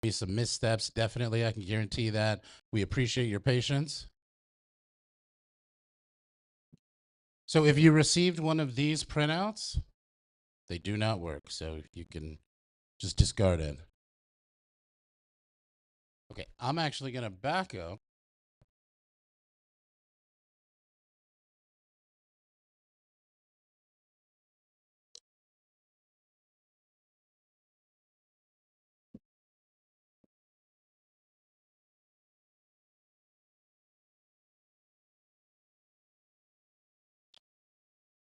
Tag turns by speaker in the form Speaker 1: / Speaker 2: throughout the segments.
Speaker 1: be some missteps. Definitely, I can guarantee that. We appreciate your patience. So if you received one of these printouts, they do not work. So you can just discard it. Okay, I'm actually going to back up.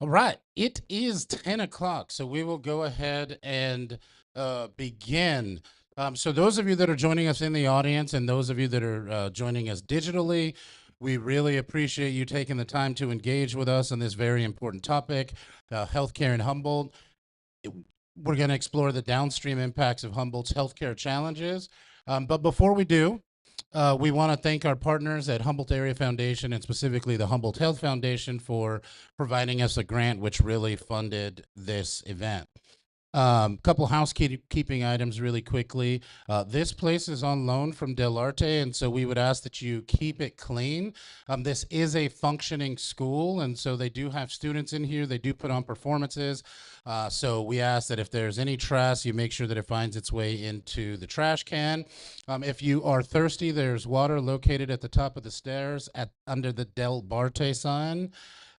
Speaker 1: All right, it is 10 o'clock, so we will go ahead and begin. So, those of you that are joining us in the audience and those of you that are joining us digitally, we really appreciate you taking the time to engage with us on this very important topic, healthcare in Humboldt. We're going to explore the downstream impacts of Humboldt's healthcare challenges. But before we do, we want to thank our partners at Humboldt Area Foundation and specifically the Humboldt Health Foundation for providing us a grant which really funded this event. Couple housekeeping items really quickly. This place is on loan from Del Arte, and so we would ask that you keep it clean. This is a functioning school, and so they do have students in here. They do put on performances. So we ask that if there's any trash, you make sure that it finds its way into the trash can. If you are thirsty, there's water located at the top of the stairs under the Del Arte sign.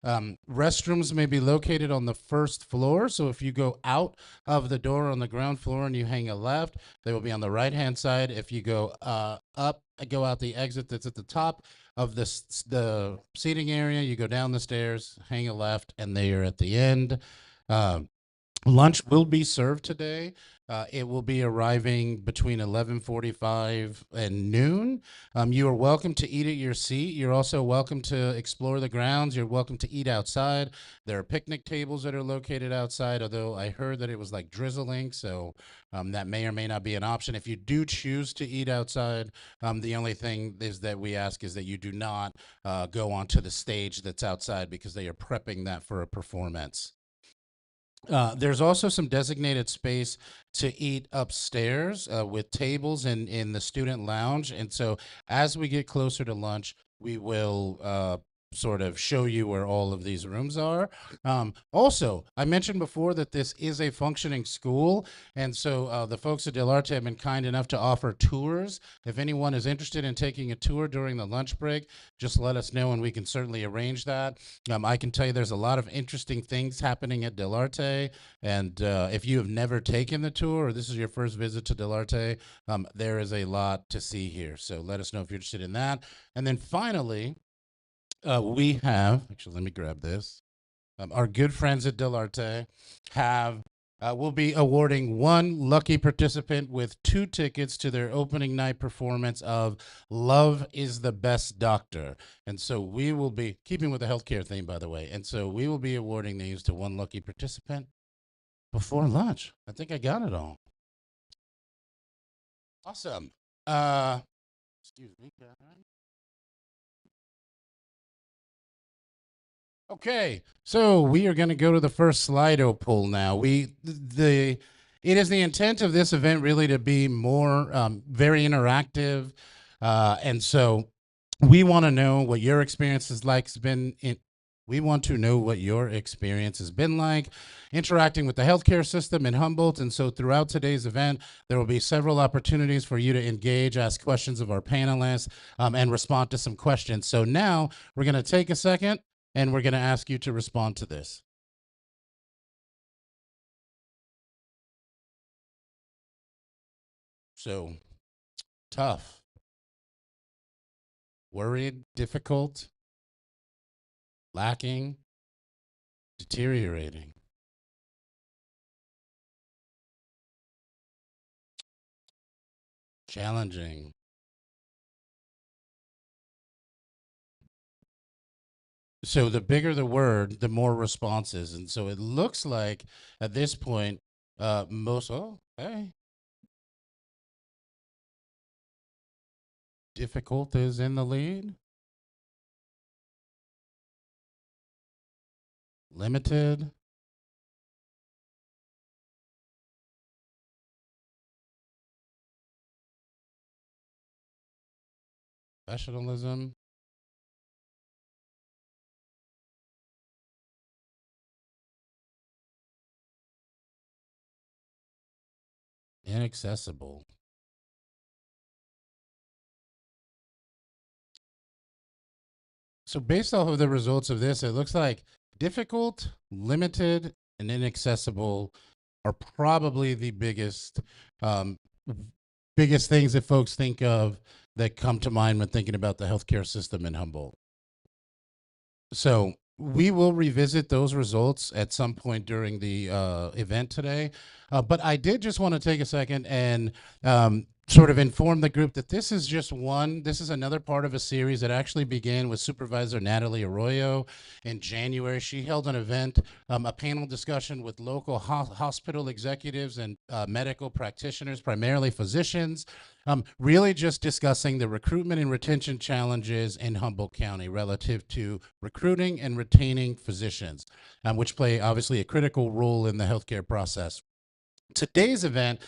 Speaker 1: Restrooms may be located on the first floor. So if you go out of the door on the ground floor and you hang a left, they will be on the right hand side. If you go up, go out the exit that's at the top of the seating area, you go down the stairs, hang a left, and they are at the end. Um, Lunch will be served today. It will be arriving between 11:45 and noon. You are welcome to eat at your seat. You're also welcome to explore the grounds. You're welcome to eat outside. There are picnic tables that are located outside, although I heard that it was like drizzling, so that may or may not be an option. If you do choose to eat outside, the only thing is that we ask is that you do not go onto the stage that's outside because they are prepping that for a performance. There's also some designated space to eat upstairs with tables in the student lounge. And so as we get closer to lunch, we will sort of show you where all of these rooms are. Also, I mentioned before that this is a functioning school. And so the folks at Del Arte have been kind enough to offer tours. If anyone is interested in taking a tour during the lunch break, just let us know and we can certainly arrange that. I can tell you there's a lot of interesting things happening at Del Arte. And if you have never taken the tour or this is your first visit to Del Arte, there is a lot to see here. So let us know if you're interested in that. And then finally, we have, actually, let me grab this. Our good friends at Del Arte have will be awarding one lucky participant with 2 tickets to their opening night performance of Love is the Best Doctor. And so we will be keeping with the healthcare theme, by the way. And so we will be awarding these to one lucky participant before lunch. I think I got it all. Awesome. Excuse me. Okay, so we are going to go to the first Slido poll now. It is the intent of this event really to be more very interactive, and so we want to know what your experience is like. We want to know what your experience has been like interacting with the healthcare system in Humboldt. And so throughout today's event, there will be several opportunities for you to engage, ask questions of our panelists, and respond to some questions. So now we're going to take a second and we're going to ask you to respond to this. So, tough, worried, difficult, lacking, deteriorating, challenging. So, the bigger the word, the more responses. And so it looks like at this point, hey, difficult is in the lead, limited, professionalism, inaccessible. So based off of the results of this, it looks like difficult, limited, and inaccessible are probably the um, biggest things that folks think of that come to mind when thinking about the healthcare system in Humboldt. So we will revisit those results at some point during the event today. But I did just want to take a second and sort of inform the group that this is another part of a series that actually began with Supervisor Natalie Arroyo in January. She held an event, a panel discussion with local hospital executives and medical practitioners, primarily physicians, really just discussing the recruitment and retention challenges in Humboldt County relative to recruiting and retaining physicians, which play obviously a critical role in the healthcare process. Today's event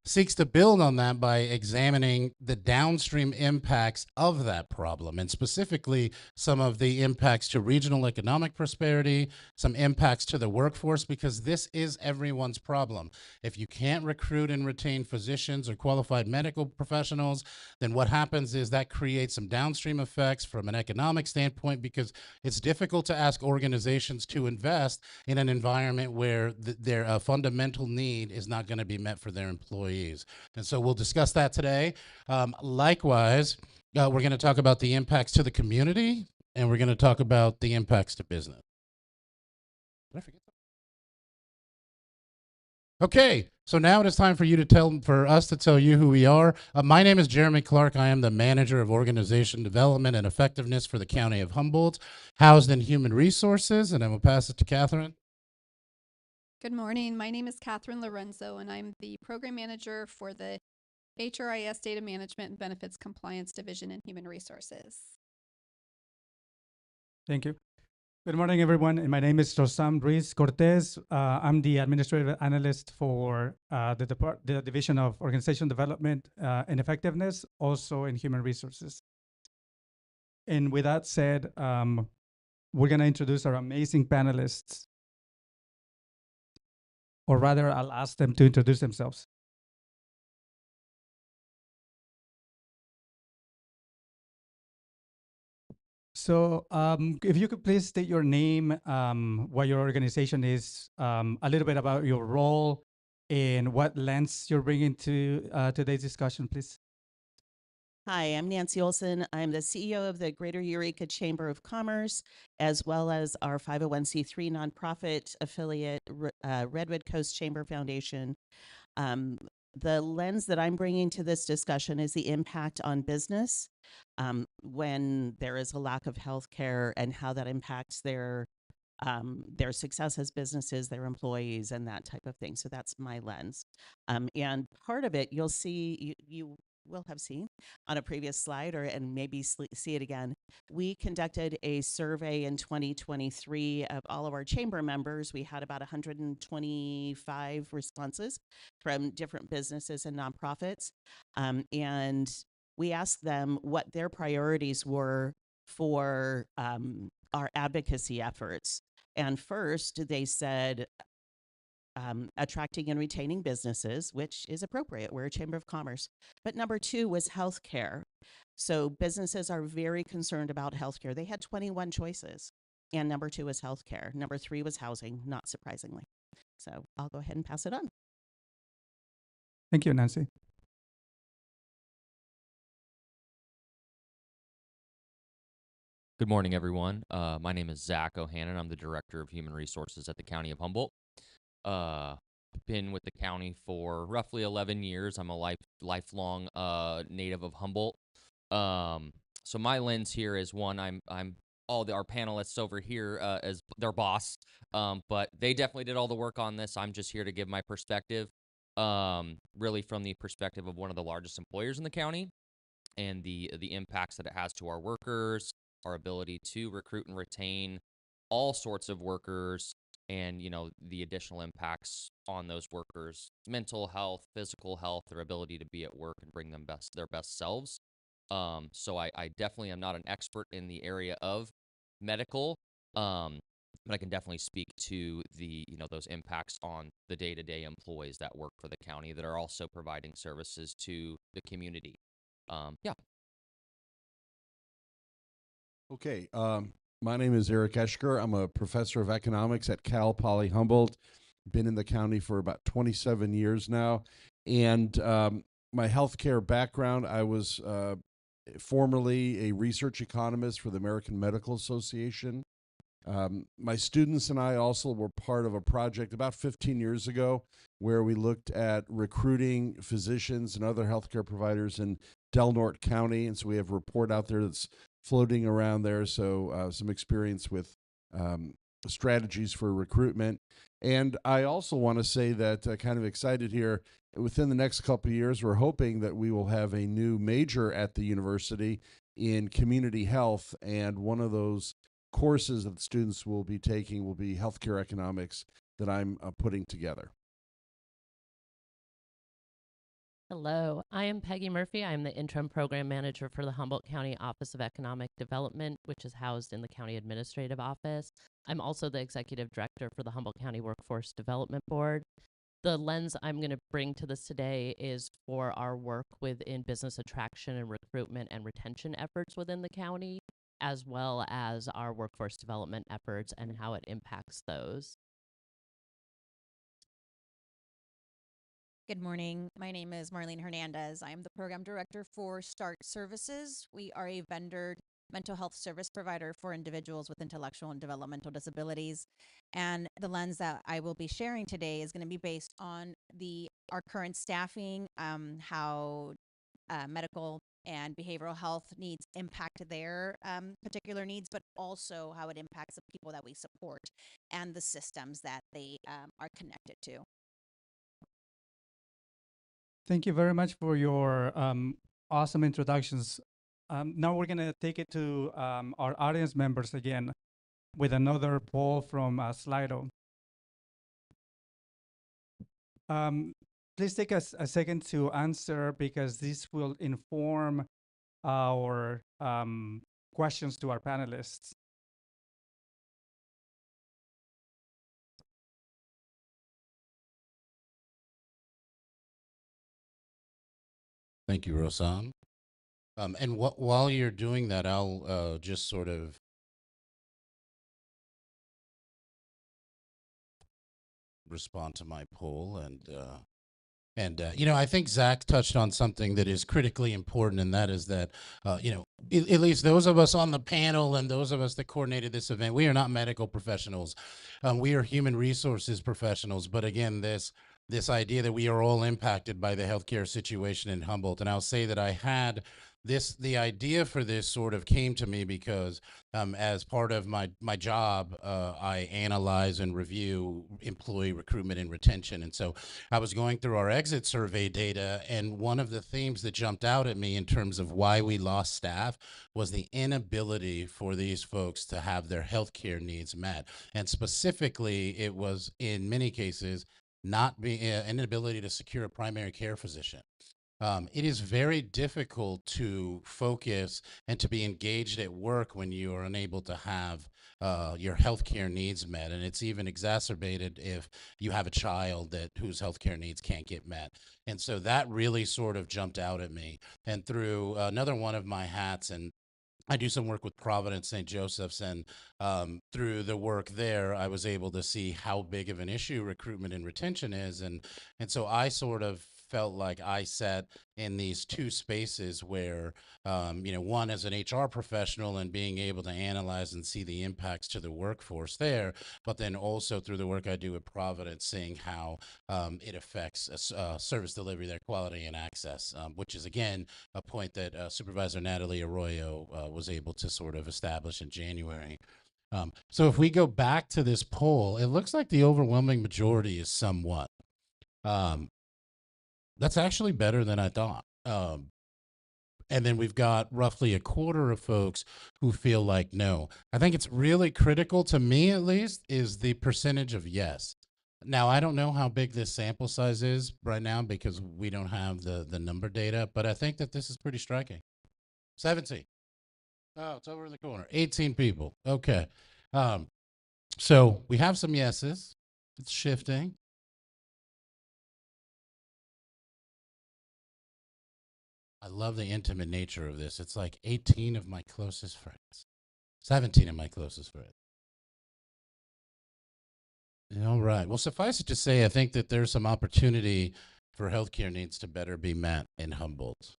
Speaker 1: seeks to build on that by examining the downstream impacts of that problem, and specifically some of the impacts to regional economic prosperity, some impacts to the workforce, because this is everyone's problem. If you can't recruit and retain physicians or qualified medical professionals, then what happens is that creates some downstream effects from an economic standpoint, because it's difficult to ask organizations to invest in an environment where their fundamental need is not going to be met for their employees. And so we'll discuss that today. Likewise, we're going to talk about the impacts to the community, and we're going to talk about the impacts to business. Did I forget that? Okay, so now it is time for us to tell you who we are. My name is Jeremy Clark. I am the manager of organization development and effectiveness for the County of Humboldt, housed in human resources, and I will pass it to Catherine.
Speaker 2: Good morning. My name is Catherine Lorenzo, and I'm the program manager for the HRIS Data Management and Benefits Compliance Division in Human Resources.
Speaker 3: Thank you. Good morning, everyone. And my name is Rosam Ruiz Cortez. I'm the administrative analyst for the Division of Organization Development and Effectiveness, also in Human Resources. And with that said, we're going to introduce our amazing panelists, or rather, I'll ask them to introduce themselves. So if you could please state your name, what your organization is, a little bit about your role, and what lens you're bringing to today's discussion, please.
Speaker 4: Hi, I'm Nancy Olson. I'm the CEO of the Greater Eureka Chamber of Commerce, as well as our 501c3 nonprofit affiliate, Redwood Coast Chamber Foundation. The lens that I'm bringing to this discussion is the impact on business when there is a lack of health care, and how that impacts their success as businesses, their employees, and that type of thing. So that's my lens. And part of it, you'll see, you will have seen on a previous slide, and maybe see it again. We conducted a survey in 2023 of all of our chamber members. We had about 125 responses from different businesses and nonprofits. And we asked them what their priorities were for our advocacy efforts. And first, they said attracting and retaining businesses, which is appropriate. We're a chamber of commerce. But number two was healthcare. So businesses are very concerned about healthcare. They had 21 choices. And number two was healthcare. Number three was housing, not surprisingly. So I'll go ahead and pass it on.
Speaker 3: Thank you, Nancy.
Speaker 5: Good morning, everyone. My name is Zach Ohannon. I'm the Director of Human Resources at the County of Humboldt. Been with the county for roughly 11 years. I'm a lifelong native of Humboldt. So my lens here is one, I'm all our panelists over here as their boss, but they definitely did all the work on this. I'm just here to give my perspective, really from the perspective of one of the largest employers in the county, and the impacts that it has to our workers, our ability to recruit and retain all sorts of workers, and the additional impacts on those workers' mental health, physical health, their ability to be at work and bring them their best selves. So I definitely am not an expert in the area of medical, but I can definitely speak to those impacts on the day-to-day employees that work for the county that are also providing services to the community. Yeah.
Speaker 6: Okay, my name is Eric Eschker. I'm a professor of economics at Cal Poly Humboldt. Been in the county for about 27 years now. And my healthcare background, I was formerly a research economist for the American Medical Association. My students and I also were part of a project about 15 years ago where we looked at recruiting physicians and other healthcare providers in Del Norte County. And so we have a report out there that's floating around there. So some experience with strategies for recruitment. And I also want to say that kind of excited here. Within the next couple of years, we're hoping that we will have a new major at the university in community health. And one of those courses that the students will be taking will be healthcare economics that I'm putting together.
Speaker 7: Hello, I am Peggy Murphy. I'm the interim program manager for the Humboldt County Office of Economic Development, which is housed in the county administrative office. I'm also the executive director for the Humboldt County Workforce Development Board. The lens I'm going to bring to this today is for our work within business attraction and recruitment and retention efforts within the county, as well as our workforce development efforts and how it impacts those.
Speaker 8: Good morning. My name is Marlene Hernandez. I am the program director for START Services. We are a vendor mental health service provider for individuals with intellectual and developmental disabilities. And the lens that I will be sharing today is going to be based on our current staffing, how medical and behavioral health needs impact their particular needs, but also how it impacts the people that we support and the systems that they are connected to.
Speaker 3: Thank you very much for your awesome introductions. Now we're going to take it to our audience members again with another poll from Slido. Please take us a second to answer because this will inform our questions to our panelists.
Speaker 1: Thank you, Rosan. And while you're doing that, I'll just sort of respond to my poll. And I think Zach touched on something that is critically important, and that is that, at least those of us on the panel and those of us that coordinated this event, we are not medical professionals. We are human resources professionals. But again, this idea that we are all impacted by the healthcare situation in Humboldt. And I'll say that I had the idea for this sort of came to me because as part of my job, I analyze and review employee recruitment and retention. And so I was going through our exit survey data, and one of the themes that jumped out at me in terms of why we lost staff was the inability for these folks to have their healthcare needs met. And specifically, it was in many cases not being an inability to secure a primary care physician. It is very difficult to focus and to be engaged at work when you are unable to have your healthcare needs met, and it's even exacerbated if you have a child whose healthcare needs can't get met. And so that really sort of jumped out at me. And through another one of my hats, and I do some work with Providence St. Joseph's, and through the work there, I was able to see how big of an issue recruitment and retention is, and so I sort of felt like I sat in these two spaces where, one as an HR professional and being able to analyze and see the impacts to the workforce there, but then also through the work I do at Providence, seeing how it affects service delivery, their quality and access, which is again a point that Supervisor Natalie Arroyo was able to sort of establish in January. So if we go back to this poll, it looks like the overwhelming majority is somewhat. That's actually better than I thought. And then we've got roughly a quarter of folks who feel like no. I think it's really critical, to me at least, is the percentage of yes. Now, I don't know how big this sample size is right now because we don't have the number data, but I think that this is pretty striking. 17. Oh, it's over in the corner. 18 people. Okay. So we have some yeses. It's shifting. I love the intimate nature of this. It's like 18 of my closest friends, 17 of my closest friends. All right. Well, suffice it to say, I think that there's some opportunity for healthcare needs to better be met in Humboldt.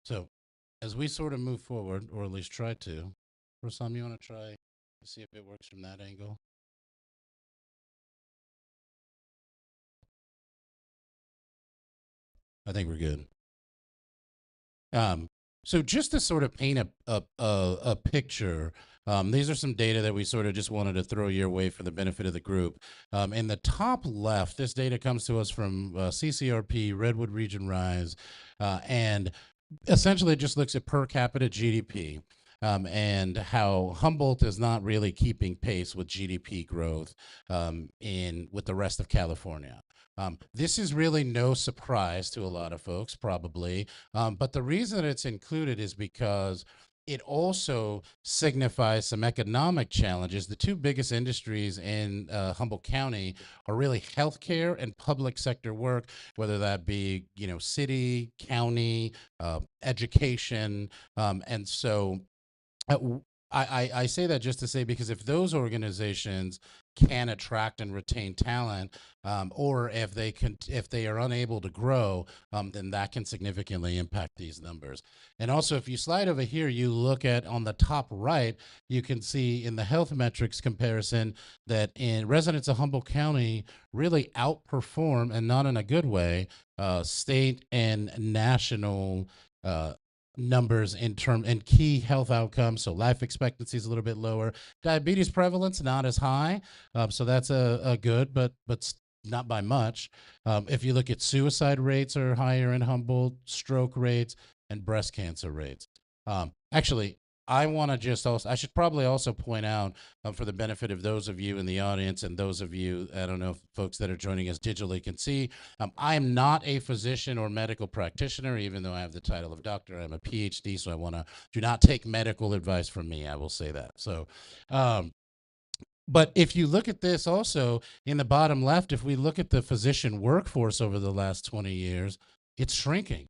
Speaker 1: So, as we sort of move forward, or at least try to, for some, you want to try to see if it works from that angle? I think we're good. So just to sort of paint a picture, these are some data that we sort of just wanted to throw your way for the benefit of the group. In the top left, this data comes to us from CCRP, Redwood Region Rise, and essentially it just looks at per capita GDP. And how Humboldt is not really keeping pace with GDP growth with the rest of California. This is really no surprise to a lot of folks, probably. But the reason that it's included is because it also signifies some economic challenges. The two biggest industries in Humboldt County are really healthcare and public sector work, whether that be, city, county, education. And so I say that just to say, because if those organizations can attract and retain talent, or if they are unable to grow, then that can significantly impact these numbers. And also, if you slide over here, you look at on the top right, you can see in the health metrics comparison that in residents of Humboldt County really outperform, and not in a good way, state and national numbers in key health outcomes. So life expectancy is a little bit lower. Diabetes prevalence not as high, so that's a good, but not by much. If you look at suicide rates are higher in Humboldt, stroke rates, and breast cancer rates. Actually, I want to I should probably also point out, for the benefit of those of you in the audience and those of you, I don't know if folks that are joining us digitally can see, I am not a physician or medical practitioner, even though I have the title of doctor. I'm a PhD, so do not take medical advice from me. I will say that. So, but if you look at this also in the bottom left, if we look at the physician workforce over the last 20 years, it's shrinking.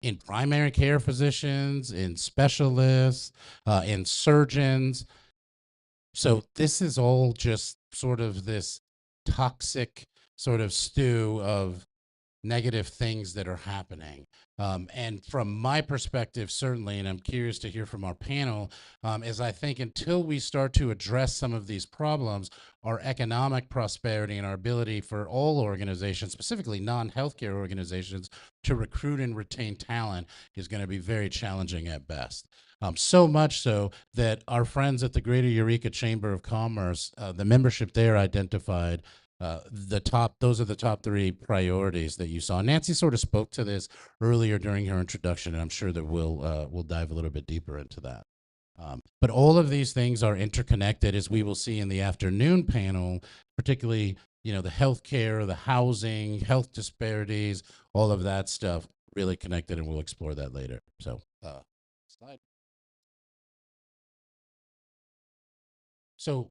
Speaker 1: In primary care physicians, in specialists, in surgeons. So this is all just sort of this toxic sort of stew of negative things that are happening. And from my perspective, certainly, and I'm curious to hear from our panel, is I think until we start to address some of these problems, our economic prosperity and our ability for all organizations, specifically non-healthcare organizations, to recruit and retain talent is going to be very challenging at best. So much so that our friends at the Greater Eureka Chamber of Commerce, the membership there identified those are the top three priorities that you saw. Nancy sort of spoke to this earlier during her introduction, and I'm sure that we'll dive a little bit deeper into that. But all of these things are interconnected, as we will see in the afternoon panel, particularly, the healthcare, the housing, health disparities, all of that stuff really connected, and we'll explore that later. So, slide. So,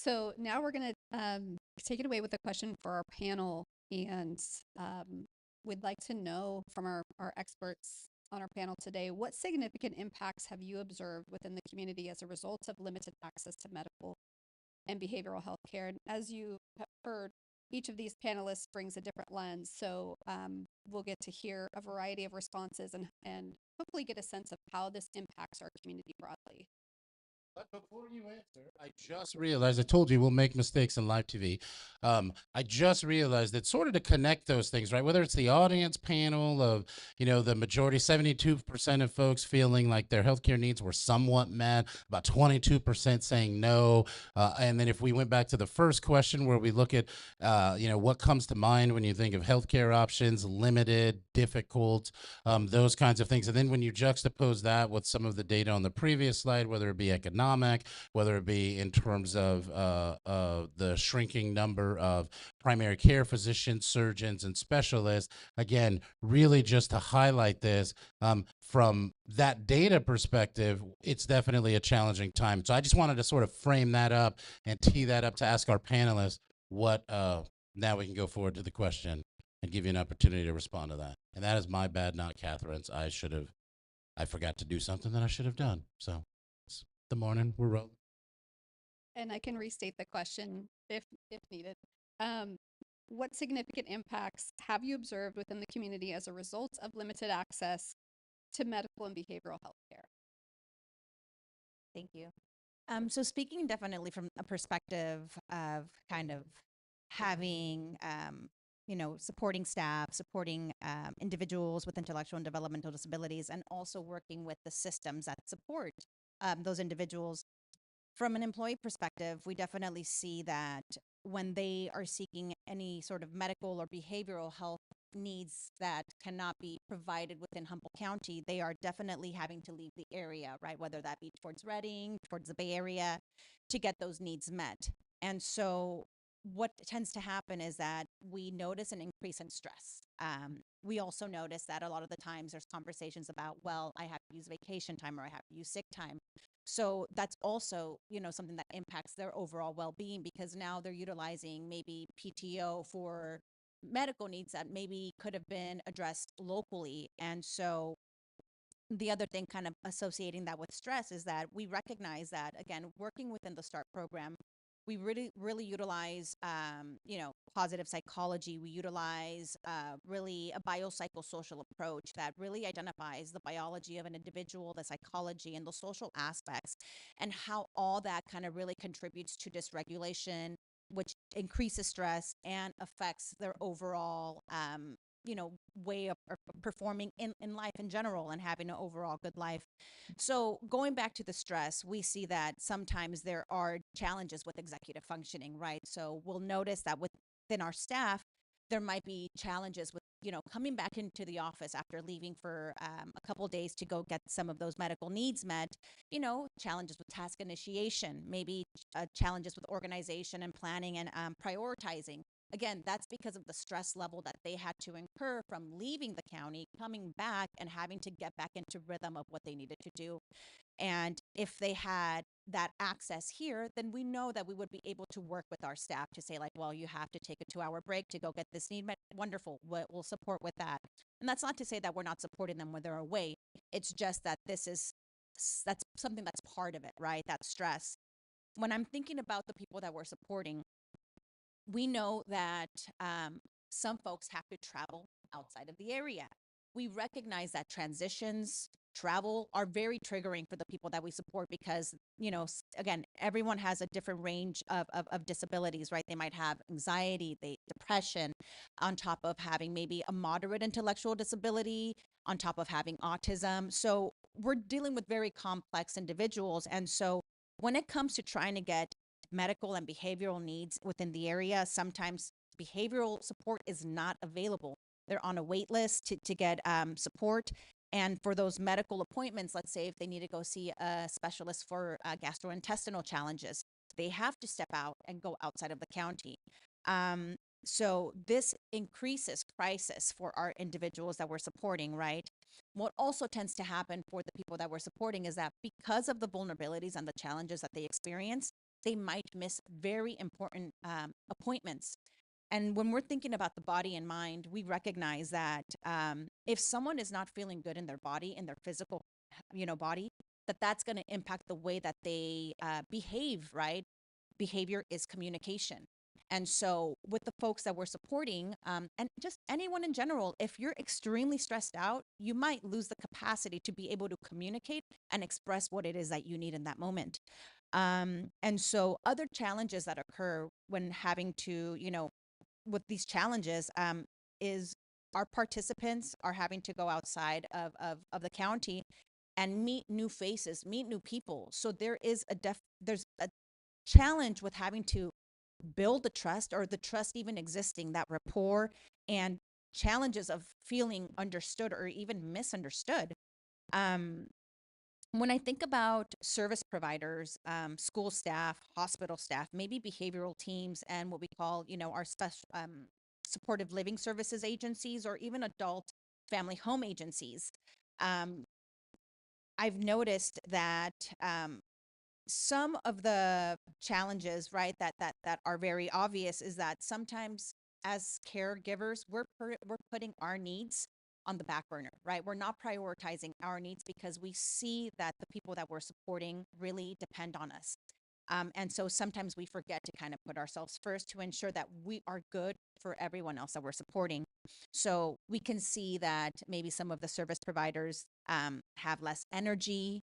Speaker 2: So now we're going to take it away with a question for our panel, and we'd like to know from our experts on our panel today, what significant impacts have you observed within the community as a result of limited access to medical and behavioral health care? And as you have heard, each of these panelists brings a different lens, so we'll get to hear a variety of responses and hopefully get a sense of how this impacts our community broadly.
Speaker 1: But before you answer, I just realized, I told you we'll make mistakes in live TV. I just realized that sort of to connect those things, right? Whether it's the audience panel of, the majority, 72% of folks feeling like their healthcare needs were somewhat met, about 22% saying no. And then if we went back to the first question where we look at, what comes to mind when you think of healthcare options, limited, difficult, those kinds of things. And then when you juxtapose that with some of the data on the previous slide, whether it be economic, economic, whether it be in terms of the shrinking number of primary care physicians, surgeons, and specialists. Again, really just to highlight this, from that data perspective, it's definitely a challenging time. So I just wanted to sort of frame that up and tee that up to ask our panelists what, now we can go forward to the question and give you an opportunity to respond to that. And that is my bad, not Catherine's. I forgot to do something that I should have done. So it's the morning, we're rolling.
Speaker 2: And I can restate the question if needed. What significant impacts have you observed within the community as a result of limited access to medical and behavioral health care?
Speaker 8: Thank you. So speaking definitely from a perspective of kind of having, supporting staff, supporting individuals with intellectual and developmental disabilities, and also working with the systems that support those individuals. From an employee perspective, we definitely see that when they are seeking any sort of medical or behavioral health needs that cannot be provided within Humboldt County, they are definitely having to leave the area, right? Whether that be towards Reading, towards the Bay Area, to get those needs met. And so what tends to happen is that we notice an increase in stress. We also notice that a lot of the times there's conversations about, well, I have to use vacation time or I have to use sick time. So that's also, something that impacts their overall well-being, because now they're utilizing maybe PTO for medical needs that maybe could have been addressed locally. And so the other thing kind of associating that with stress is that we recognize that, again, working within the START program, we really utilize, positive psychology. We utilize really a biopsychosocial approach that really identifies the biology of an individual, the psychology, and the social aspects, and how all that kind of really contributes to dysregulation, which increases stress and affects their overall, way of performing in life in general and having an overall good life. So going back to the stress, we see that sometimes there are challenges with executive functioning, right? So we'll notice that within our staff, there might be challenges with, coming back into the office after leaving for a couple days to go get some of those medical needs met, challenges with task initiation, maybe challenges with organization and planning and prioritizing. Again, that's because of the stress level that they had to incur from leaving the county, coming back, and having to get back into rhythm of what they needed to do. And if they had that access here, then we know that we would be able to work with our staff to say, like, well, you have to take a 2-hour break to go get this need met. Wonderful. We'll support with that. And that's not to say that we're not supporting them when they're away. It's just that that's something that's part of it, right? That stress. When I'm thinking about the people that we're supporting, we know that some folks have to travel outside of the area. We recognize that transitions, travel are very triggering for the people that we support because, again, everyone has a different range of disabilities, right? They might have anxiety, depression, on top of having maybe a moderate intellectual disability, on top of having autism. So we're dealing with very complex individuals. And so when it comes to trying to get medical and behavioral needs within the area, sometimes behavioral support is not available. They're on a wait list to get support. And for those medical appointments, let's say if they need to go see a specialist for gastrointestinal challenges, they have to step out and go outside of the county. So this increases crisis for our individuals that we're supporting, right? What also tends to happen for the people that we're supporting is that because of the vulnerabilities and the challenges that they experience, they might miss very important appointments. And when we're thinking about the body and mind, we recognize that if someone is not feeling good in their body, in their physical, body, that's going to impact the way that they behave, right? Behavior is communication. And so with the folks that we're supporting, and just anyone in general, if you're extremely stressed out, you might lose the capacity to be able to communicate and express what it is that you need in that moment. And so other challenges that occur when having to, with these challenges, is our participants are having to go outside of the county and meet new faces, meet new people. So there's a challenge with having to build the trust, or the trust even existing, that rapport, and challenges of feeling understood or even misunderstood. When I think about service providers, school staff, hospital staff, maybe behavioral teams, and what we call, our special supportive living services agencies, or even adult family home agencies, um, I've noticed that some of the challenges, right, that are very obvious is that sometimes as caregivers, we're putting our needs on the back burner, right? We're not prioritizing our needs because we see that the people that we're supporting really depend on us. And so sometimes we forget to kind of put ourselves first to ensure that we are good for everyone else that we're supporting. So we can see that maybe some of the service providers have less energy,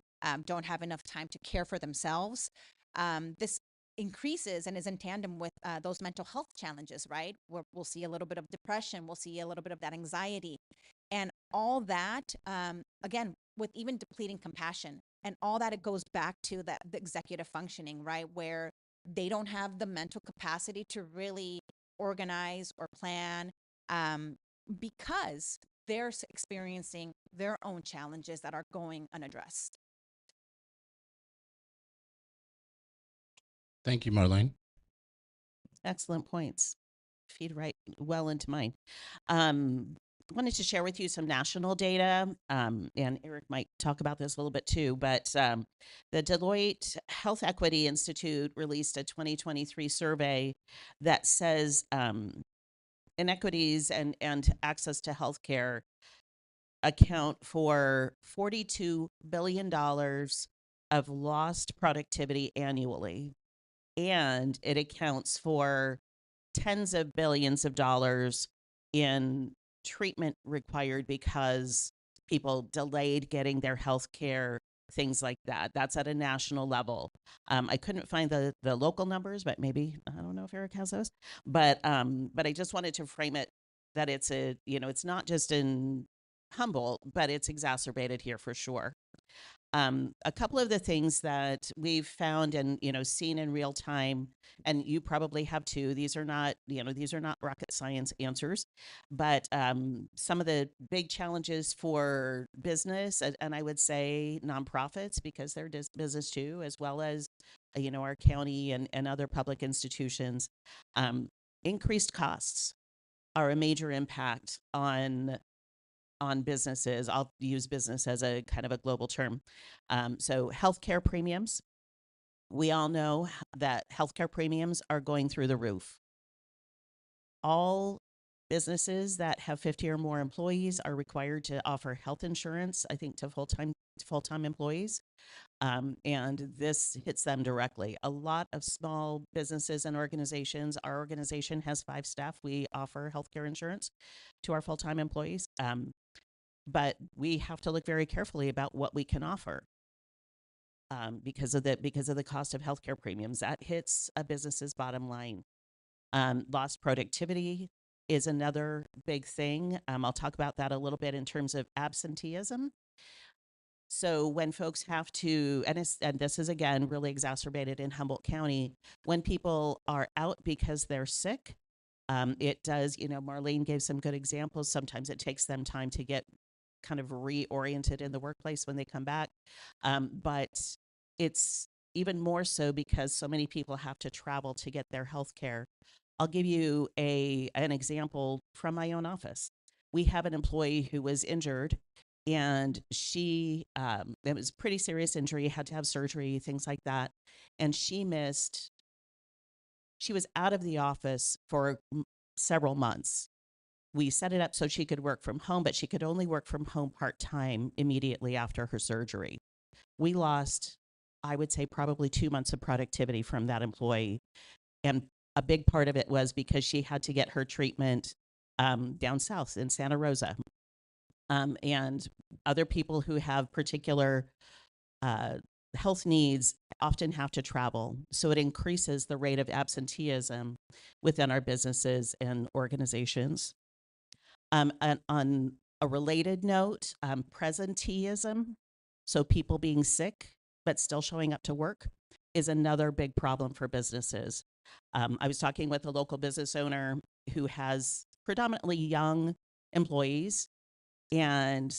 Speaker 8: don't have enough time to care for themselves. This increases and is in tandem with those mental health challenges, right? Where we'll see a little bit of depression, we'll see a little bit of that anxiety, and all that, again, with even depleting compassion. And all that, it goes back to the executive functioning, right? Where they don't have the mental capacity to really organize or plan, because they're experiencing their own challenges that are going unaddressed.
Speaker 1: Thank you, Marlene.
Speaker 4: Excellent points. Feed right well into mine. Wanted to share with you some national data, and Eric might talk about this a little bit too, but the Deloitte Health Equity Institute released a 2023 survey that says inequities and access to healthcare account for $42 billion of lost productivity annually, and it accounts for tens of billions of dollars in treatment required because people delayed getting their health care, things like that. That's at a national level. I couldn't find the local numbers, but maybe, I don't know if Eric has those. But I just wanted to frame it that it's it's not just in Humboldt, but it's exacerbated here for sure. A couple of the things that we've found and seen in real time, and you probably have too. These are not rocket science answers, but some of the big challenges for business, and I would say nonprofits, because they're business too, as well as our county and other public institutions. Increased costs are a major impact on businesses. I'll use business as a kind of a global term. So healthcare premiums. We all know that healthcare premiums are going through the roof. All businesses that have 50 or more employees are required to offer health insurance, I think, to full-time employees. And this hits them directly. A lot of small businesses and organizations, our organization has 5 staff. We offer healthcare insurance to our full-time employees. But we have to look very carefully about what we can offer because of the cost of healthcare premiums. That hits a business's bottom line. Lost productivity is another big thing. I'll talk about that a little bit in terms of absenteeism. So when folks have to, and this is again really exacerbated in Humboldt County, when people are out because they're sick, it does, Marlene gave some good examples. Sometimes it takes them time to get kind of reoriented in the workplace when they come back. But it's even more so because so many people have to travel to get their health care. I'll give you an example from my own office. We have an employee who was injured, and it was a pretty serious injury, had to have surgery, things like that. And she was out of the office for several months. We set it up so she could work from home, but she could only work from home part-time immediately after her surgery. We lost, I would say, probably 2 months of productivity from that employee. And a big part of it was because she had to get her treatment down south in Santa Rosa. And other people who have particular health needs often have to travel. So it increases the rate of absenteeism within our businesses and organizations. And on a related note, presenteeism, so people being sick but still showing up to work, is another big problem for businesses. I was talking with a local business owner who has predominantly young employees, and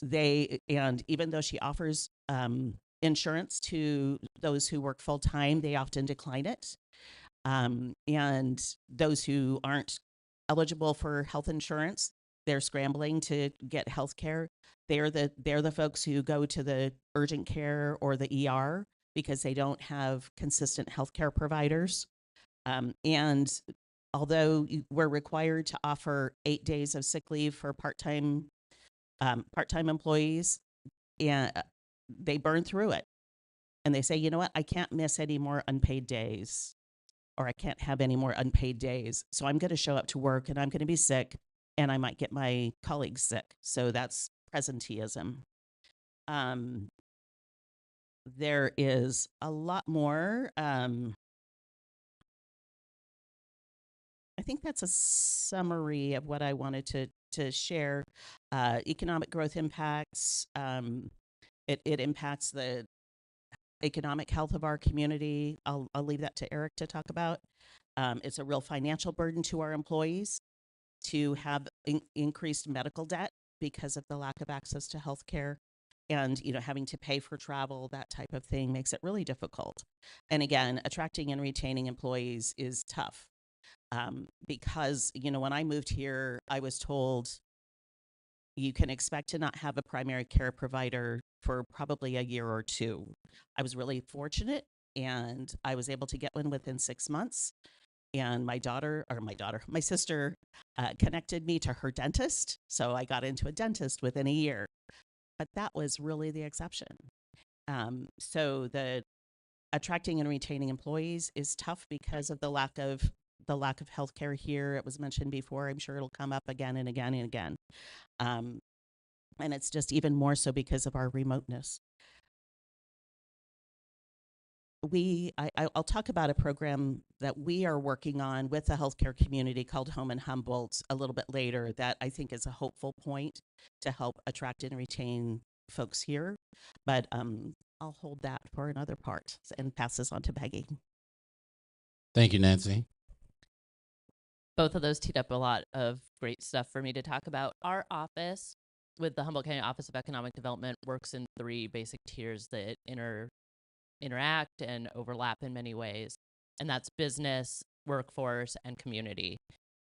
Speaker 4: and even though she offers insurance to those who work full time, they often decline it. And those who aren't eligible for health insurance, they're scrambling to get health care. They're the folks who go to the urgent care or the ER because they don't have consistent health care providers. And although we're required to offer 8 days of sick leave for part-time employees, and they burn through it. And they say, you know what, I can't miss any more unpaid days, or I can't have any more unpaid days. So I'm going to show up to work and I'm going to be sick, and I might get my colleagues sick. So that's presenteeism. There is a lot more. I think that's a summary of what I wanted to share. Economic growth impacts. It impacts the economic health of our community. I'll leave that to Eric to talk about. It's a real financial burden to our employees to have increased medical debt because of the lack of access to health care, and having to pay for travel, that type of thing makes it really difficult. And again, attracting and retaining employees is tough, because when I moved here, I was told you can expect to not have a primary care provider for probably a year or two. I was really fortunate, and I was able to get one within 6 months. And my sister connected me to her dentist. So I got into a dentist within a year. But that was really the exception. So the attracting and retaining employees is tough because of the lack of healthcare here. It was mentioned before. I'm sure it'll come up again and again and again. And it's just even more so because of our remoteness. I'll talk about a program that we are working on with the healthcare community called Home in Humboldt a little bit later, that I think is a hopeful point to help attract and retain folks here. But I'll hold that for another part and pass this on to Peggy.
Speaker 1: Thank you, Nancy.
Speaker 7: Both of those teed up a lot of great stuff for me to talk about. Our office with the Humboldt County Office of Economic Development works in 3 basic tiers that interact and overlap in many ways, and that's business, workforce, and community.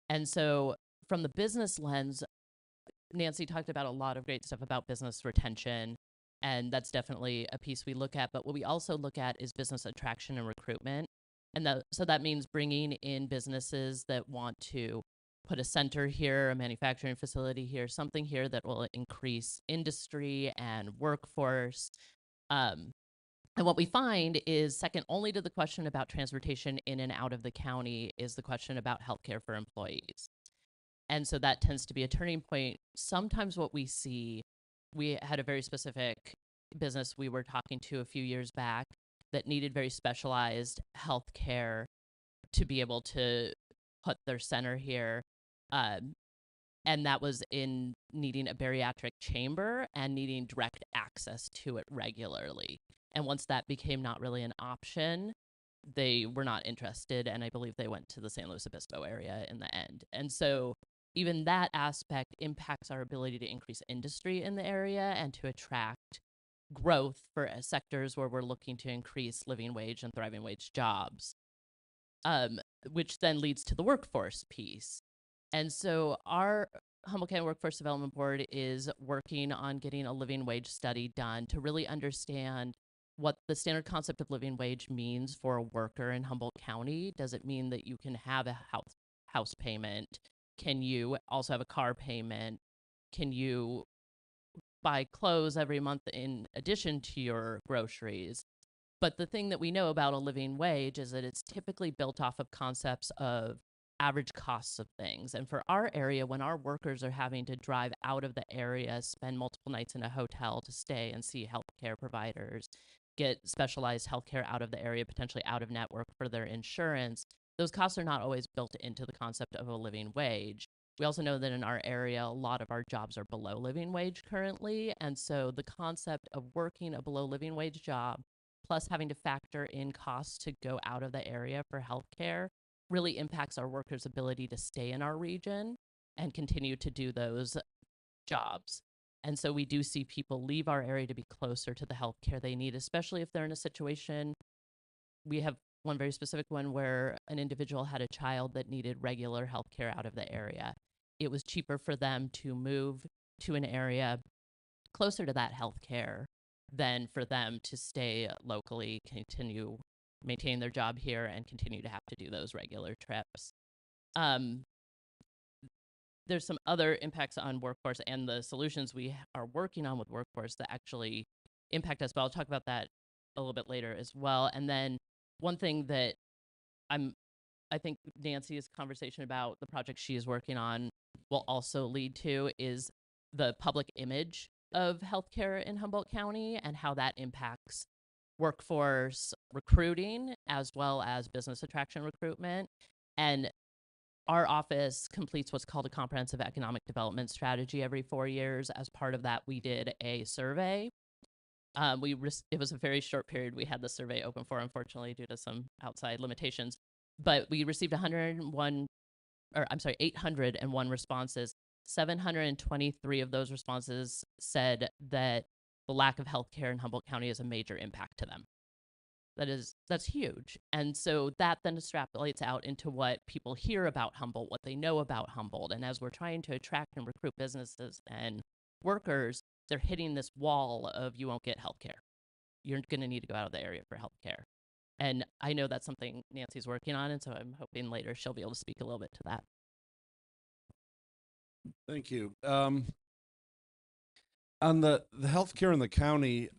Speaker 7: And so from the business lens, Nancy talked about a lot of great stuff about business retention, and that's definitely a piece we look at. But what we also look at is business attraction and recruitment. And so that means bringing in businesses that want to put a center here, a manufacturing facility here, something here that will increase industry and workforce. And what we find is second only to the question about transportation in and out of the county is the question about healthcare for employees. And so that tends to be a turning point. Sometimes what we see, we had a very specific business we were talking to a few years back that needed very specialized healthcare to be able to put their center here. And that was in needing a bariatric chamber and needing direct access to it regularly. And once that became not really an option, they were not interested, and I believe they went to the San Luis Obispo area in the end. And so even that aspect impacts our ability to increase industry in the area and to attract growth for sectors where we're looking to increase living wage and thriving wage jobs, which then leads to the workforce piece. And so our Humboldt County Workforce Development Board is working on getting a living wage study done to really understand what the standard concept of living wage means for a worker in Humboldt County. Does it mean that you can have a house payment? Can you also have a car payment? Can you buy clothes every month in addition to your groceries? But the thing that we know about a living wage is that it's typically built off of concepts of average costs of things. And for our area, when our workers are having to drive out of the area, spend multiple nights in a hotel to stay and see healthcare providers, get specialized healthcare out of the area, potentially out of network for their insurance, those costs are not always built into the concept of a living wage. We also know that in our area, a lot of our jobs are below living wage currently. And so the concept of working a below living wage job, plus having to factor in costs to go out of the area for healthcare, really impacts our workers' ability to stay in our region and continue to do those jobs. And so we do see people leave our area to be closer to the healthcare they need, especially if they're in a situation. We have one very specific one where an individual had a child that needed regular healthcare out of the area. It was cheaper for them to move to an area closer to that healthcare than for them to stay locally, continue maintain their job here, and continue to have to do those regular trips. There's some other impacts on workforce and the solutions we are working on with workforce that actually impact us, but I'll talk about that a little bit later as well. And then one thing that I think Nancy's conversation about the project she is working on will also lead to is the public image of healthcare in Humboldt County and how that impacts workforce recruiting as well as business attraction recruitment. And our office completes what's called a comprehensive economic development strategy every 4 years. As part of that, we did a survey. It was a very short period we had the survey open for, unfortunately, due to some outside limitations. But we received 801 responses. 723 of those responses said that the lack of healthcare in Humboldt County is a major impact to them. That's huge. And so that then extrapolates out into what people hear about Humboldt, what they know about Humboldt. And as we're trying to attract and recruit businesses and workers, they're hitting this wall of you won't get healthcare. You're going to need to go out of the area for healthcare. And I know that's something Nancy's working on, and so I'm hoping later she'll be able to speak a little bit to that.
Speaker 6: Thank you. On the healthcare in the county,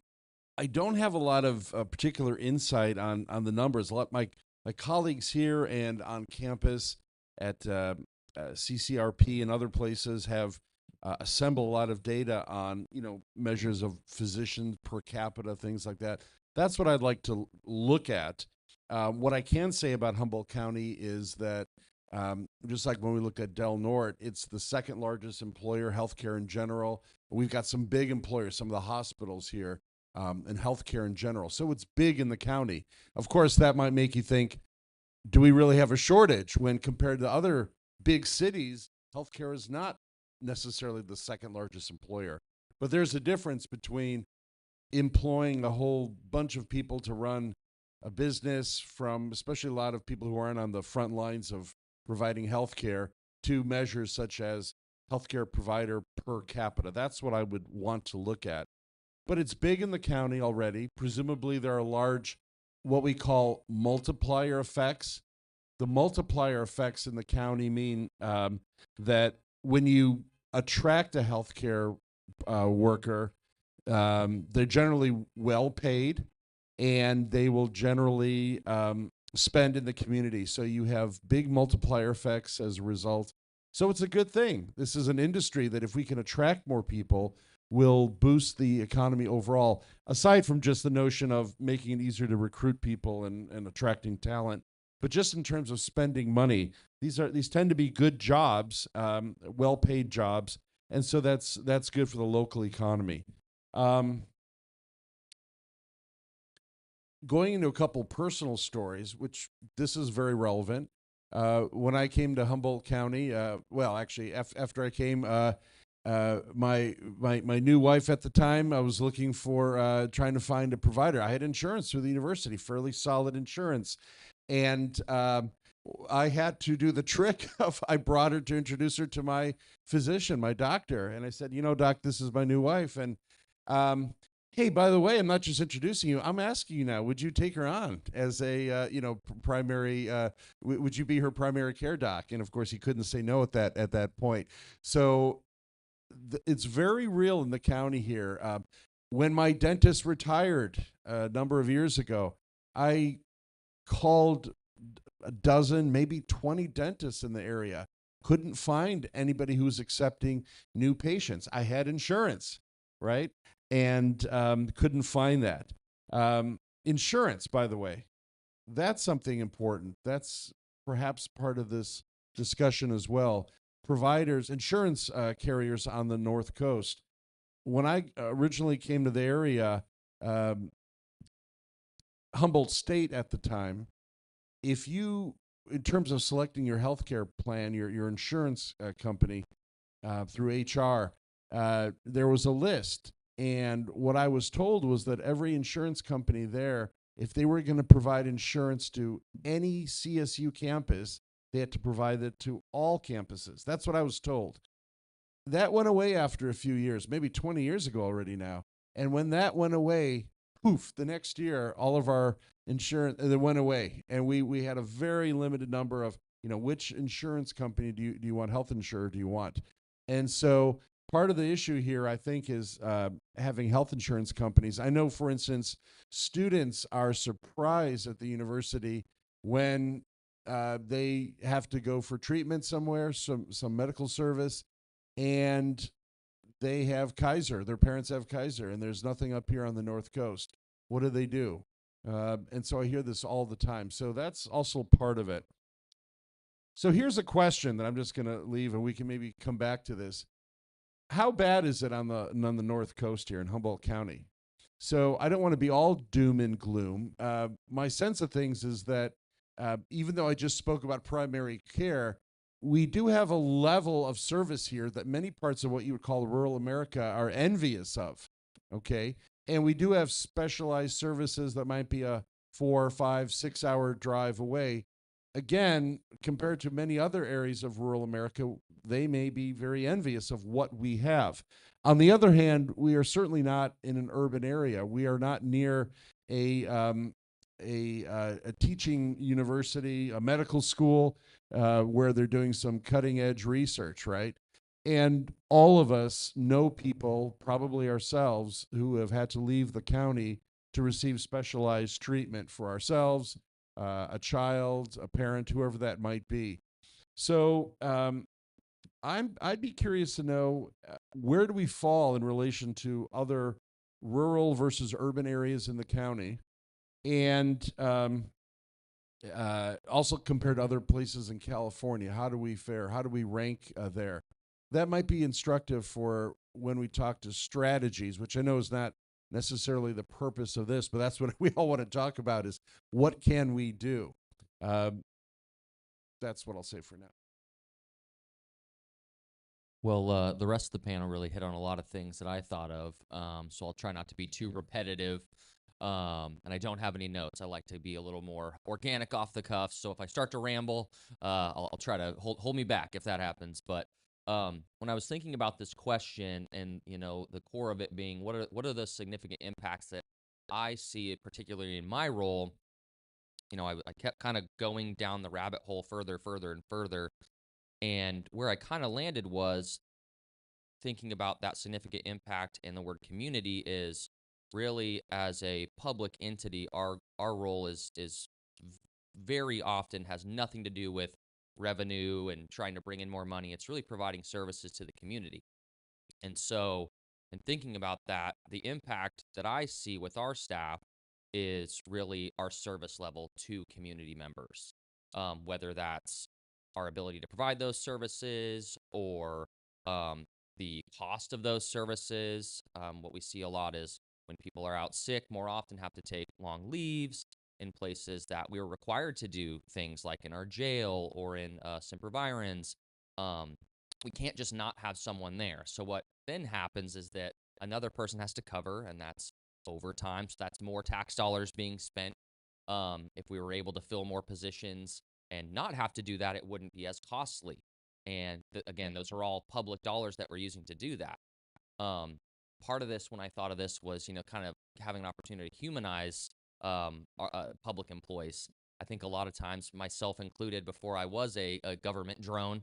Speaker 6: I don't have a lot of particular insight on the numbers. A lot my colleagues here and on campus at CCRP and other places have assembled a lot of data on measures of physicians per capita, things like that. That's what I'd like to look at. What I can say about Humboldt County is that just like when we looked at Del Norte, it's the second largest employer, healthcare in general. We've got some big employers, some of the hospitals here. And healthcare in general. So it's big in the county. Of course, that might make you think, do we really have a shortage when compared to other big cities, healthcare is not necessarily the second largest employer. But there's a difference between employing a whole bunch of people to run a business, from especially a lot of people who aren't on the front lines of providing healthcare, to measures such as healthcare provider per capita. That's what I would want to look at. But it's big in the county already. Presumably there are large, what we call multiplier effects. The multiplier effects in the county mean that when you attract a healthcare worker, they're generally well paid, and they will generally spend in the community. So you have big multiplier effects as a result. So it's a good thing. This is an industry that if we can attract more people, will boost the economy overall, aside from just the notion of making it easier to recruit people and attracting talent. But just in terms of spending money, these tend to be good jobs, well-paid jobs, and so that's good for the local economy. Going into a couple personal stories, which this is very relevant. When I came to Humboldt County, after I came, my new wife at the time, I was looking for trying to find a provider. I had insurance through the university, fairly solid insurance, and I had to do the trick of I brought her to introduce her to my physician, my doctor, and I said, doc, this is my new wife, and hey, by the way, I'm not just introducing you. I'm asking you now, would you take her on as a primary? Would you be her primary care doc? And of course, he couldn't say no at that point. So it's very real in the county here. When my dentist retired a number of years ago, I called a dozen, maybe 20 dentists in the area. Couldn't find anybody who was accepting new patients. I had insurance, right? And couldn't find that. Insurance, by the way, that's something important. That's perhaps part of this discussion as well. Providers, insurance carriers on the North Coast. When I originally came to the area, Humboldt State at the time, if you, in terms of selecting your healthcare plan, your insurance company through HR, there was a list. And what I was told was that every insurance company there, if they were going to provide insurance to any CSU campus, they had to provide it to all campuses. That's what I was told. That went away after a few years, maybe 20 years ago already now. And when that went away, poof, the next year, all of our insurance, it went away. And we had a very limited number of, which insurance company do you want, health insurer do you want? And so part of the issue here, I think, is having health insurance companies. I know, for instance, students are surprised at the university when they have to go for treatment somewhere, some medical service, and they have Kaiser. Their parents have Kaiser, and there's nothing up here on the North Coast. What do? And so I hear this all the time. So that's also part of it. So here's a question that I'm just going to leave, and we can maybe come back to this. How bad is it on the North Coast here in Humboldt County? So I don't want to be all doom and gloom. My sense of things is that even though I just spoke about primary care, we do have a level of service here that many parts of what you would call rural America are envious of, okay? And we do have specialized services that might be a 4, 5, 6 hour drive away. Again, compared to many other areas of rural America, they may be very envious of what we have. On the other hand, we are certainly not in an urban area. We are not near a teaching university, a medical school, where they're doing some cutting edge research, right? And all of us know people, probably ourselves, who have had to leave the county to receive specialized treatment for ourselves, a child, a parent, whoever that might be. So I'd be curious to know, where do we fall in relation to other rural versus urban areas in the county? And also compared to other places in California, how do we fare? How do we rank there? That might be instructive for when we talk to strategies, which I know is not necessarily the purpose of this, but that's what we all want to talk about, is what can we do? That's what I'll say for now.
Speaker 5: Well, the rest of the panel really hit on a lot of things that I thought of, so I'll try not to be too repetitive. And I don't have any notes. I like to be a little more organic off the cuff. So if I start to ramble, I'll try to hold me back if that happens. But when I was thinking about this question, and the core of it being what are the significant impacts that I see, particularly in my role, I kept kind of going down the rabbit hole further and further. And where I kind of landed was thinking about that significant impact, and the word community is really, as a public entity, our role is very often has nothing to do with revenue and trying to bring in more money. It's really providing services to the community. And so, in thinking about that, the impact that I see with our staff is really our service level to community members, whether that's our ability to provide those services or the cost of those services. What we see a lot is when people are out sick, more often have to take long leaves in places that we were required to do things like in our jail or in Sempervirens. We can't just not have someone there. So what then happens is that another person has to cover, and that's overtime. So that's more tax dollars being spent. If we were able to fill more positions and not have to do that, it wouldn't be as costly. And again, those are all public dollars that we're using to do that. Part of this, when I thought of this, was kind of having an opportunity to humanize public employees. I think a lot of times, myself included, before I was a government drone,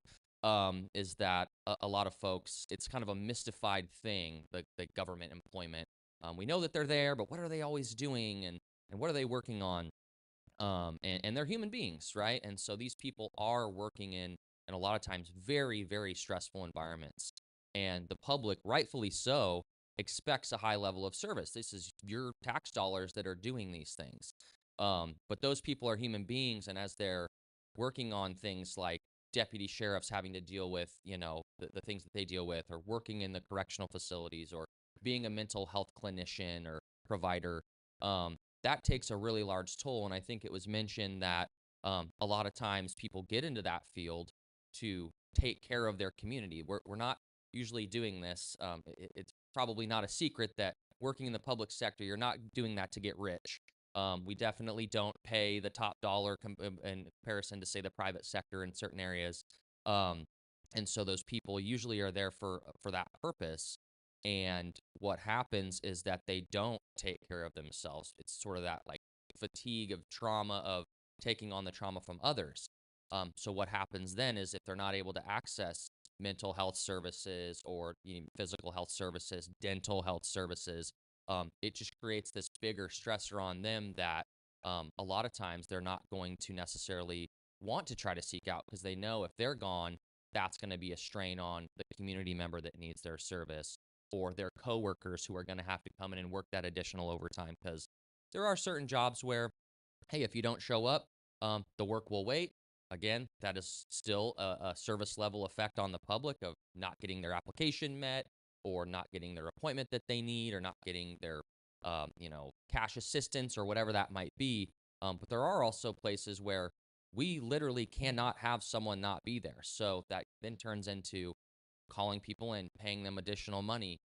Speaker 5: is that a lot of folks, it's kind of a mystified thing, the government employment. We know that they're there, but what are they always doing, and what are they working on? And they're human beings, right? And so these people are working in a lot of times very, very stressful environments. And the public, rightfully so, expects a high level of service. This is your tax dollars that are doing these things. But those people are human beings, and as they're working on things like deputy sheriffs having to deal with, the things that they deal with, or working in the correctional facilities, or being a mental health clinician or provider, that takes a really large toll. And I think it was mentioned that a lot of times people get into that field to take care of their community. We're not usually doing this, it's probably not a secret that working in the public sector, you're not doing that to get rich. We definitely don't pay the top dollar in comparison to, say, the private sector in certain areas. Um, and so those people usually are there for that purpose. And what happens is that they don't take care of themselves. It's sort of that like fatigue of trauma, of taking on the trauma from others. So what happens then is if they're not able to access mental health services or physical health services, dental health services, it just creates this bigger stressor on them that a lot of times they're not going to necessarily want to try to seek out, because they know if they're gone, that's going to be a strain on the community member that needs their service, or their coworkers who are going to have to come in and work that additional overtime, because there are certain jobs where, hey, if you don't show up, the work will wait. Again, that is still a service level effect on the public of not getting their application met, or not getting their appointment that they need, or not getting their cash assistance or whatever that might be. But there are also places where we literally cannot have someone not be there. So that then turns into calling people in, paying them additional money,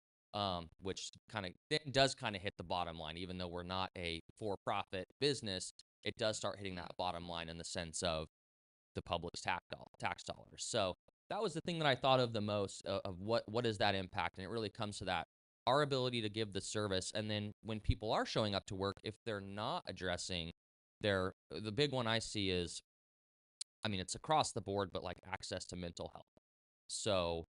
Speaker 5: which does kind of hit the bottom line. Even though we're not a for-profit business, it does start hitting that bottom line in the sense of the public's tax dollars. So that was the thing that I thought of the most, of what is that impact, and it really comes to that, our ability to give the service. And then when people are showing up to work, if they're not addressing the big one I see is, I mean, it's across the board, but like access to mental health. So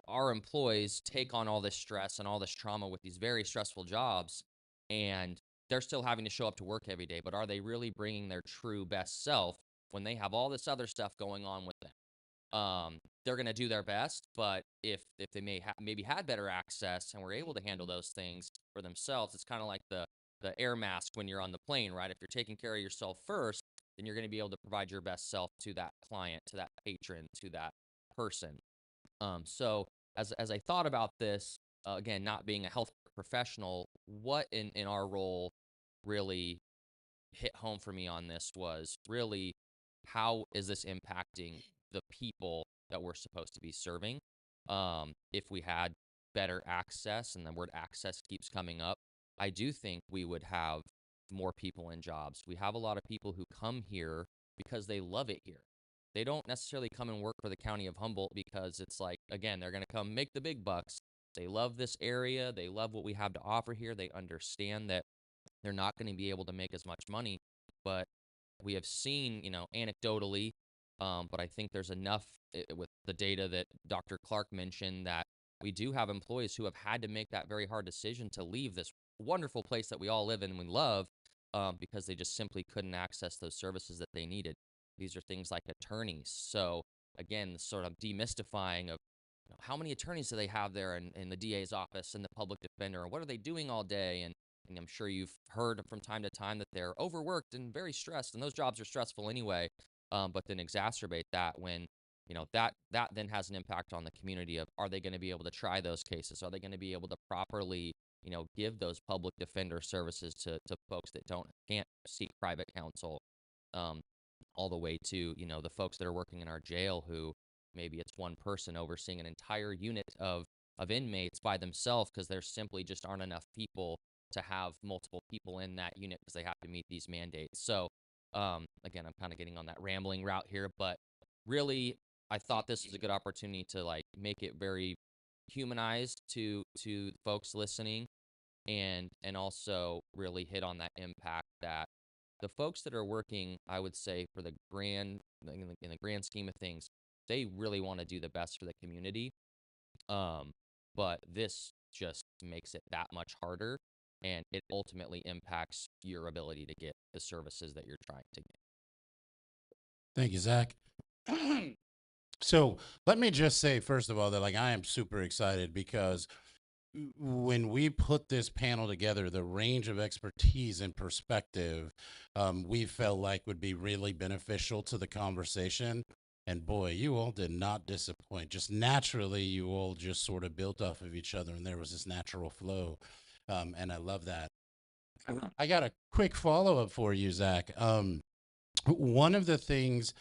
Speaker 5: our employees take on all this stress and all this trauma with these very stressful jobs, and they're still having to show up to work every day. But are they really bringing their true best self when they have all this other stuff going on with them? They're going to do their best, but if they maybe had better access and were able to handle those things for themselves, it's kind of like the air mask when you're on the plane, right? If you're taking care of yourself first, then you're going to be able to provide your best self to that client, to that patron, to that person. So as I thought about this, again, not being a health professional, what in our role really hit home for me on this was really, how is this impacting the people that we're supposed to be serving? If we had better access, and the word access keeps coming up, I do think we would have more people in jobs. We have a lot of people who come here because they love it here. They don't necessarily come and work for the county of Humboldt because it's like, again, they're going to come make the big bucks. They love this area. They love what we have to offer here. They understand that they're not going to be able to make as much money, but we have seen, anecdotally, but I think there's enough with the data that Dr. Clark mentioned, that we do have employees who have had to make that very hard decision to leave this wonderful place that we all live in and we love, because they just simply couldn't access those services that they needed. These are things like attorneys. So again, sort of demystifying of, how many attorneys do they have there in the DA's office and the public defender, and what are they doing all day? And I'm sure you've heard from time to time that they're overworked and very stressed, and those jobs are stressful anyway. But then exacerbate that when, that then has an impact on the community of, are they going to be able to try those cases? Are they going to be able to properly, give those public defender services to folks that can't seek private counsel, all the way to, the folks that are working in our jail, who maybe it's one person overseeing an entire unit of inmates by themselves, because there simply just aren't enough people to have multiple people in that unit because they have to meet these mandates. So again, I'm kind of getting on that rambling route here, but really I thought this was a good opportunity to like make it very humanized to folks listening, and also really hit on that impact that the folks that are working, I would say, for the in the grand scheme of things, they really want to do the best for the community. But this just makes it that much harder, and it ultimately impacts your ability to get the services that you're trying to get.
Speaker 1: Thank you, Zach. So let me just say, first of all, that like I am super excited because when we put this panel together, the range of expertise and perspective we felt like would be really beneficial to the conversation. And boy, you all did not disappoint. Just naturally, you all just sort of built off of each other, and there was this natural flow. And I love that. I got a quick follow up for you, Zach. One of the things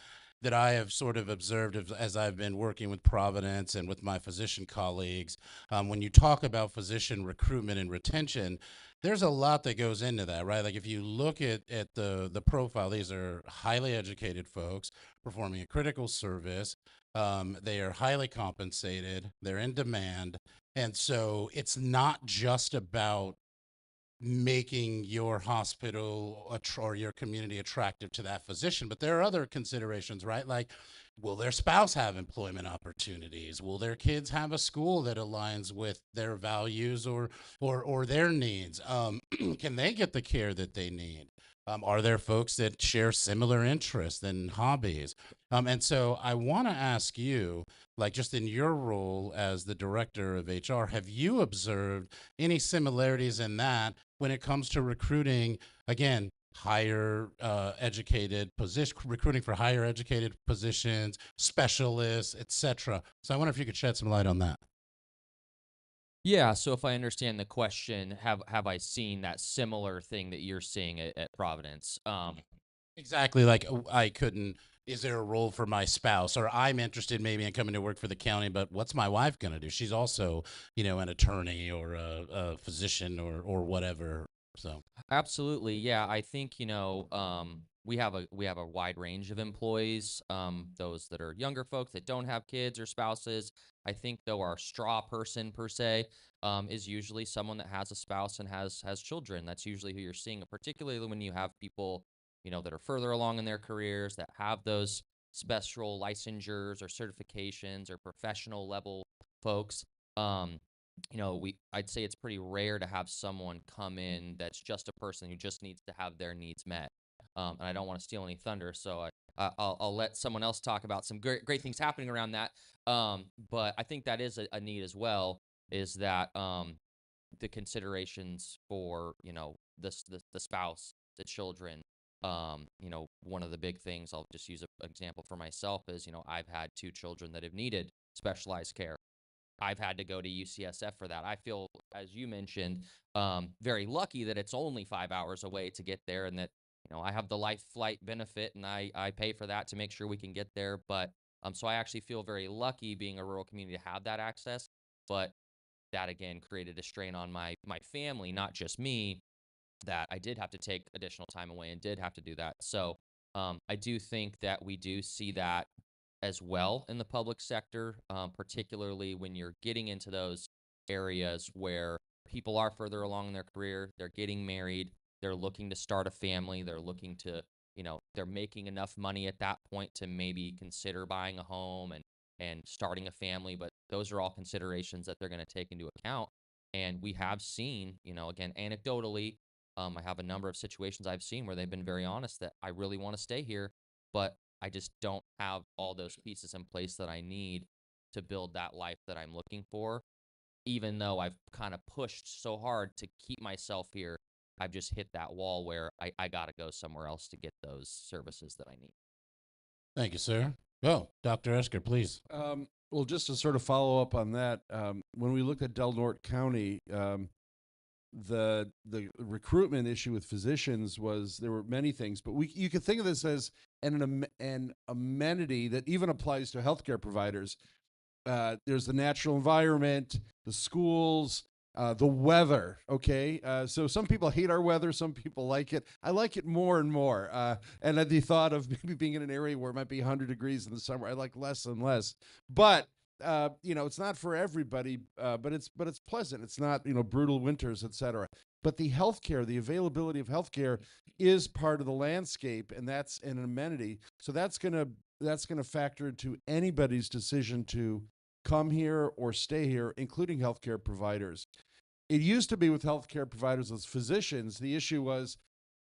Speaker 1: that I have sort of observed as I've been working with Providence and with my physician colleagues, when you talk about physician recruitment and retention, there's a lot that goes into that, right? Like if you look at the profile, these are highly educated folks performing a critical service. They are highly compensated. They're in demand, and so it's not just about making your hospital or your community attractive to that physician. But there are other considerations, right? Like, will their spouse have employment opportunities? Will their kids have a school that aligns with their values or their needs? Can they get the care that they need? Are there folks that share similar interests and hobbies? And so I want to ask you, like, just in your role as the director of HR, have you observed any similarities in that when it comes to recruiting, again, higher educated position, recruiting for higher educated positions, specialists, etc.? So I wonder if you could shed some light on that.
Speaker 5: Yeah, so if I understand the question, have I seen that similar thing that you're seeing at Providence?
Speaker 1: Exactly. Like I couldn't. Is there a role for my spouse, or I'm interested maybe in coming to work for the county, but what's my wife going to do? She's also, an attorney or a physician or whatever. So
Speaker 5: Absolutely, yeah. I think we have a wide range of employees. Those that are younger folks that don't have kids or spouses. I think though our straw person per se is usually someone that has a spouse and has children. That's usually who you're seeing, particularly when you have people that are further along in their careers that have those special licensures or certifications or professional level folks. Um, I'd say it's pretty rare to have someone come in that's just a person who just needs to have their needs met. And I don't want to steal any thunder, so I'll let someone else talk about some great things happening around that. But I think that is a need as well. Is that the considerations for the spouse, the children. One of the big things, I'll just use an example for myself, is I've had two children that have needed specialized care. I've had to go to UCSF for that. I feel, as you mentioned, very lucky that it's only 5 hours away to get there, and that I have the life flight benefit, and I pay for that to make sure we can get there. But so I actually feel very lucky being a rural community to have that access. But that again created a strain on my family, not just me, that I did have to take additional time away and did have to do that. So I do think that we do see that as well in the public sector, particularly when you're getting into those areas where people are further along in their career, they're getting married, they're looking to start a family, they're looking to, they're making enough money at that point to maybe consider buying a home and starting a family. But those are all considerations that they're going to take into account. And we have seen, again, anecdotally, I have a number of situations I've seen where they've been very honest that I really want to stay here, but I just don't have all those pieces in place that I need to build that life that I'm looking for. Even though I've kind of pushed so hard to keep myself here, I've just hit that wall where I got to go somewhere else to get those services that I need.
Speaker 1: thank you, sir. Oh, Dr. Esker, please.
Speaker 6: Well, just to sort of follow up on that, when we looked at Del Norte County, the recruitment issue with physicians was there were many things, but you could think of this as an amenity that even applies to healthcare providers. There's the natural environment, the schools, the weather. Okay, so some people hate our weather, some people like it. I like it more and more. And at the thought of maybe being in an area where it might be 100 degrees in the summer, I like less and less. But it's not for everybody, but it's pleasant. It's not brutal winters, etc. But the healthcare, the availability of healthcare, is part of the landscape, and that's an amenity. So that's gonna factor into anybody's decision to come here or stay here, including healthcare providers. It used to be with healthcare providers as physicians, the issue was,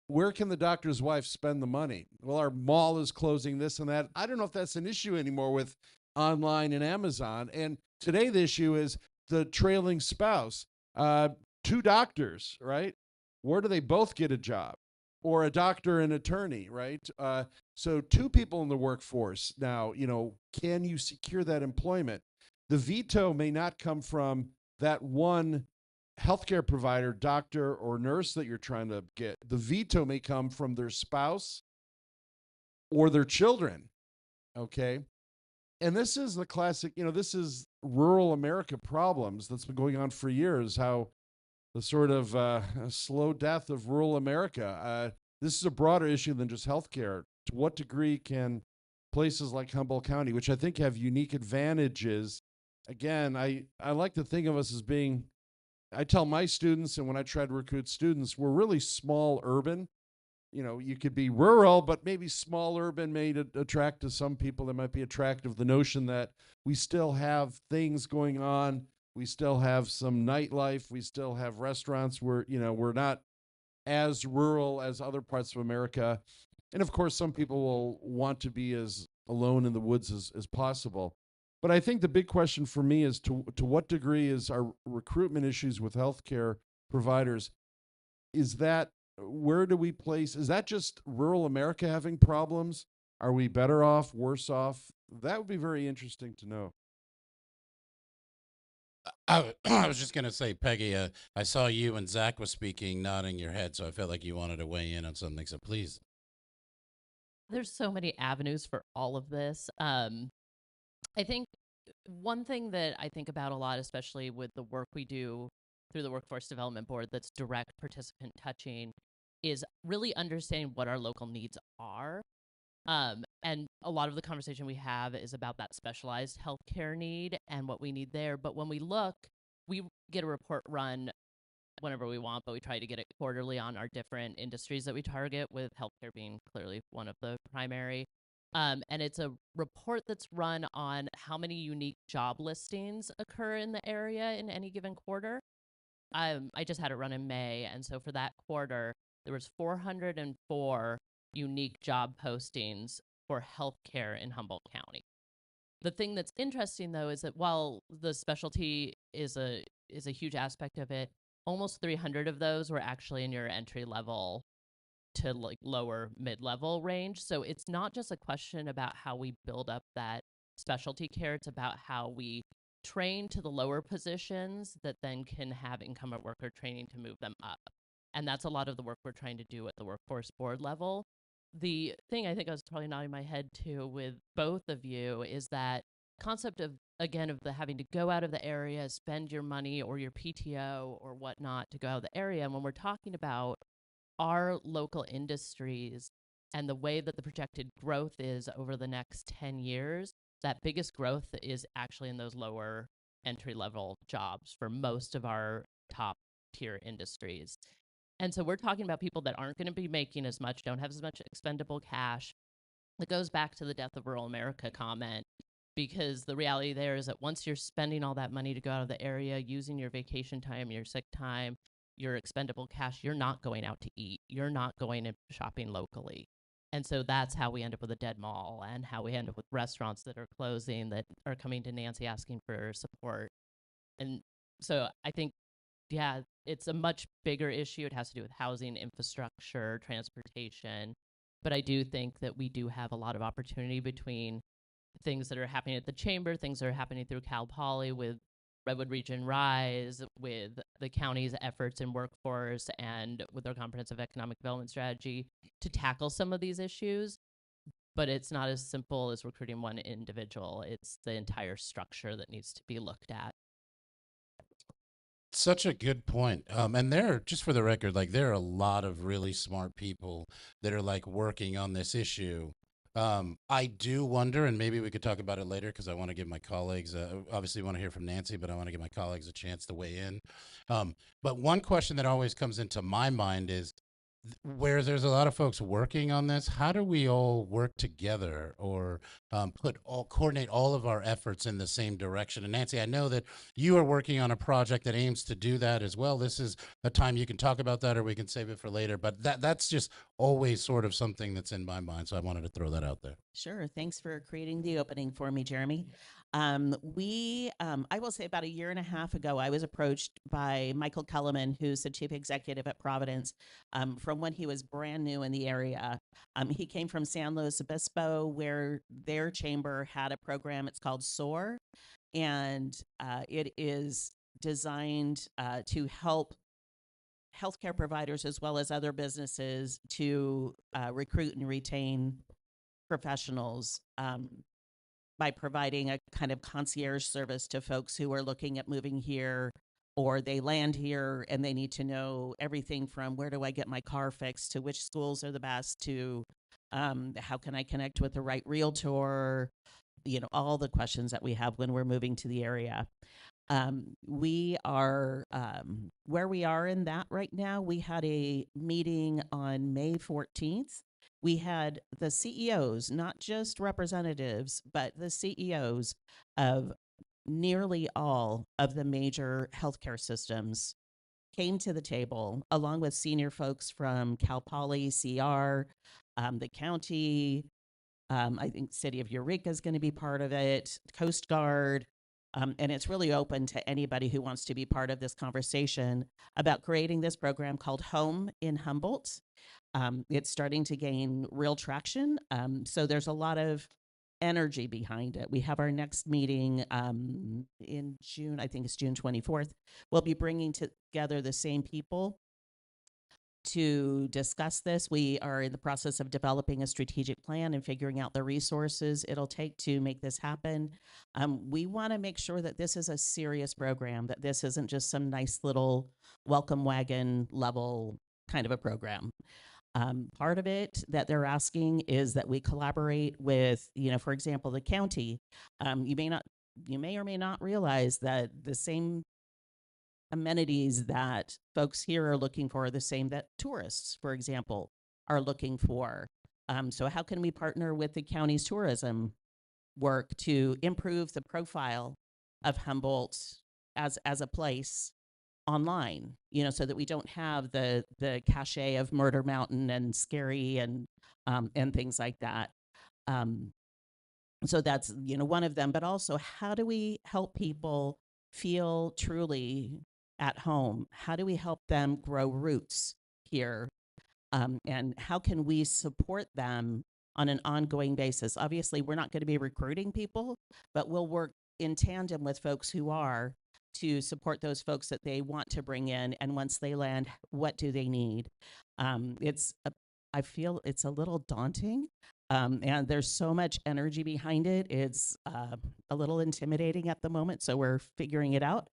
Speaker 6: where can the doctor's wife spend the money? Well, our mall is closing, this and that. I don't know if that's an issue anymore with online and Amazon. And today the issue is the trailing spouse. Two doctors, right? Where do they both get a job? Or a doctor and attorney, right? So two people in the workforce now, can you secure that employment? The veto may not come from that one healthcare provider, doctor, or nurse that you're trying to get. The veto may come from their spouse or their children. Okay. And this is the classic, this is rural America problems that's been going on for years, how the sort of slow death of rural America. This is a broader issue than just healthcare. To what degree can places like Humboldt County, which I think have unique advantages, again, I like to think of us as being, I tell my students, and when I try to recruit students, we're really small urban. You could be rural, but maybe small urban may attract to some people that might be attractive. The notion that we still have things going on, we still have some nightlife, we still have restaurants. We're not as rural as other parts of America, and of course, some people will want to be as alone in the woods as possible. But I think the big question for me is to what degree is our recruitment issues with healthcare providers, is that, where do we place, is that just rural America having problems? Are we better off, worse off? That would be very interesting to know.
Speaker 1: I was just going to say, Peggy, I saw you and Zach was speaking, nodding your head, so I felt like you wanted to weigh in on something. So please.
Speaker 7: There's so many avenues for all of this. I think one thing that I think about a lot, especially with the work we do through the Workforce Development Board that's direct participant touching, is really understanding what our local needs are. And a lot of the conversation we have is about that specialized healthcare need and what we need there. But when we look, we get a report run whenever we want, but we try to get it quarterly on our different industries that we target, with healthcare being clearly one of the primary. And it's a report that's run on how many unique job listings occur in the area in any given quarter. I just had it run in May, and so for that quarter, there was 404 unique job postings for healthcare in Humboldt County. The thing that's interesting, though, is that while the specialty is a huge aspect of it, almost 300 of those were actually in your entry level to like lower mid-level range. So it's not just a question about how we build up that specialty care, it's about how we train to the lower positions that then can have incumbent worker training to move them up. And that's a lot of the work we're trying to do at the workforce board level. The thing I think I was probably nodding my head to with both of you is that concept of, again, of the having to go out of the area, spend your money or your PTO or whatnot to go out of the area. And when we're talking about our local industries and the way that the projected growth is over the next 10 years, that biggest growth is actually in those lower entry level jobs for most of our top tier industries. And so we're talking about people that aren't going to be making as much, don't have as much expendable cash. It goes back to the death of rural America comment, because the reality there is that once you're spending all that money to go out of the area, using your vacation time, your sick time, your expendable cash, you're not going out to eat. You're not going and shopping locally. And so that's how we end up with a dead mall, and how we end up with restaurants that are closing, that are coming to Nancy asking for support. And so I think, yeah, it's a much bigger issue. It has to do with housing, infrastructure, transportation. But I do think that we do have a lot of opportunity between things that are happening at the chamber, things that are happening through Cal Poly with Redwood Region Rise, with the county's efforts in workforce, and with our comprehensive economic development strategy to tackle some of these issues. But it's not as simple as recruiting one individual. It's the entire structure that needs to be looked at.
Speaker 1: Such a good point. And there, just for the record, like there are a lot of really smart people that are like working on this issue. I do wonder, and maybe we could talk about it later because I want to give my colleagues, obviously want to hear from Nancy, but I want to give my colleagues a chance to weigh in. But one question that always comes into my mind is, where there's a lot of folks working on this, how do we all work together, or coordinate all of our efforts in the same direction? And Nancy, I know that you are working on a project that aims to do that as well. This is a time you can talk about that, or we can save it for later. But that's just always sort of something that's in my mind. So I wanted to throw that out there.
Speaker 4: Sure. Thanks for creating the opening for me, Jeremy. I will say about a year and a half ago, I was approached by Michael Kellerman, who's the chief executive at Providence, from when he was brand new in the area. He came from San Luis Obispo, where their chamber had a program. It's called SOAR, and it is designed to help healthcare providers as well as other businesses to recruit and retain professionals by providing a kind of concierge service to folks who are looking at moving here, or they land here and they need to know everything from where do I get my car fixed to which schools are the best to how can I connect with the right realtor, all the questions that we have when we're moving to the area. We are where we are in that right now. We had a meeting on May 14th. We had the CEOs, not just representatives, but the CEOs of nearly all of the major healthcare systems came to the table, along with senior folks from Cal Poly, CR, the county. I think City of Eureka is going to be part of it, Coast Guard. And it's really open to anybody who wants to be part of this conversation about creating this program called Home in Humboldt. It's starting to gain real traction. So there's a lot of energy behind it. We have our next meeting in June, I think it's June 24th. We'll be bringing together the same people to discuss this. We are in the process of developing a strategic plan and figuring out the resources it'll take to make this happen. We want to make sure that this is a serious program, that this isn't just some nice little welcome wagon level kind of a program. Part of it that they're asking is that we collaborate with, for example, the county. You may or may not realize that the same amenities that folks here are looking for are the same that tourists, for example, are looking for. So how can we partner with the county's tourism work to improve the profile of Humboldt as a place online, so that we don't have the cachet of Murder Mountain and scary and things like that. So that's, one of them, but also how do we help people feel truly at home? How do we help them grow roots here? And how can we support them on an ongoing basis? Obviously, we're not going to be recruiting people, but we'll work in tandem with folks who are to support those folks that they want to bring in. And once they land, what do they need? I feel it's a little daunting. And there's so much energy behind it. It's a little intimidating at the moment, so we're figuring it out.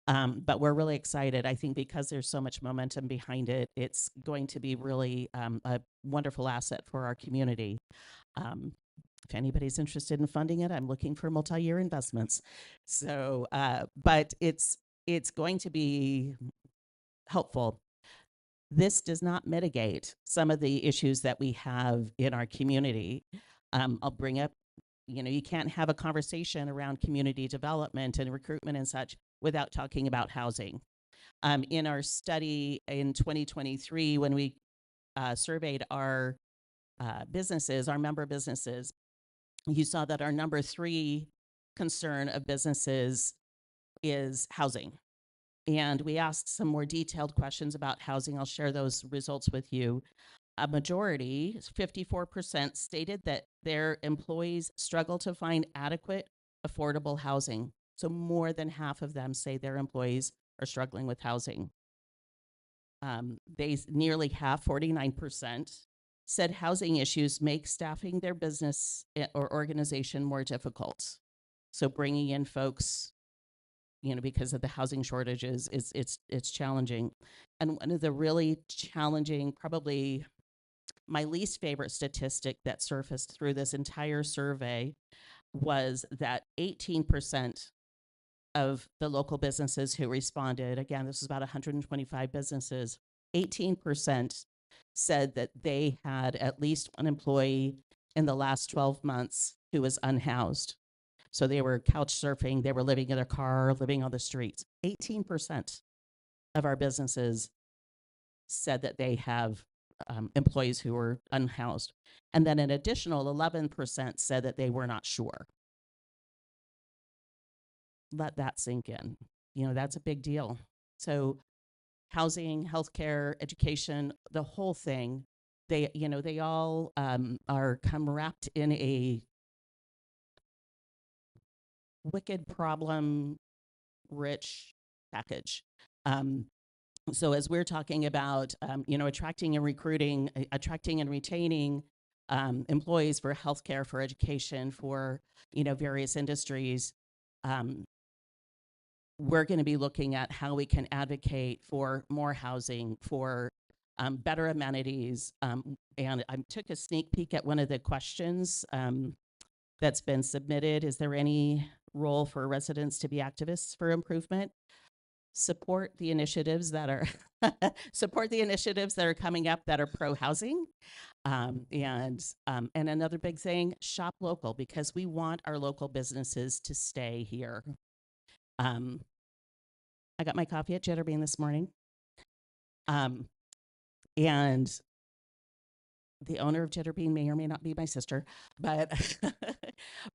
Speaker 4: But we're really excited. I think because there's so much momentum behind it, it's going to be really a wonderful asset for our community. If anybody's interested in funding it, I'm looking for multi-year investments. So, but it's going to be helpful. This does not mitigate some of the issues that we have in our community. I'll bring up, you can't have a conversation around community development and recruitment and such without talking about housing. In our study in 2023, when we surveyed our businesses, our member businesses, you saw that our number 3 concern of businesses is housing. And we asked some more detailed questions about housing. I'll share those results with you. A majority, 54%, stated that their employees struggle to find adequate, affordable housing. So more than half of them say their employees are struggling with housing. Nearly half, 49%, said housing issues make staffing their business or organization more difficult. So bringing in folks, because of the housing shortages, it's challenging. And one of the really challenging, probably my least favorite statistic that surfaced through this entire survey was that 18% of the local businesses who responded, again, this was about 125 businesses, 18% said that they had at least one employee in the last 12 months who was unhoused. So they were couch surfing, they were living in their car, living on the streets. 18% of our businesses said that they have employees who were unhoused. And then an additional 11% said that they were not sure. Let that sink in. That's a big deal. So housing, healthcare, education, the whole thing, they all are wrapped in a wicked problem rich package. So as we're talking about, attracting and retaining employees, for healthcare, for education, for, various industries. We're going to be looking at how we can advocate for more housing, for better amenities. And I took a sneak peek at one of the questions that's been submitted. Is there any role for residents to be activists for improvement? Support the initiatives that are coming up that are pro housing. And another big thing, shop local, because we want our local businesses to stay here. I got my coffee at Jitterbean this morning. And the owner of Jitterbean may or may not be my sister, but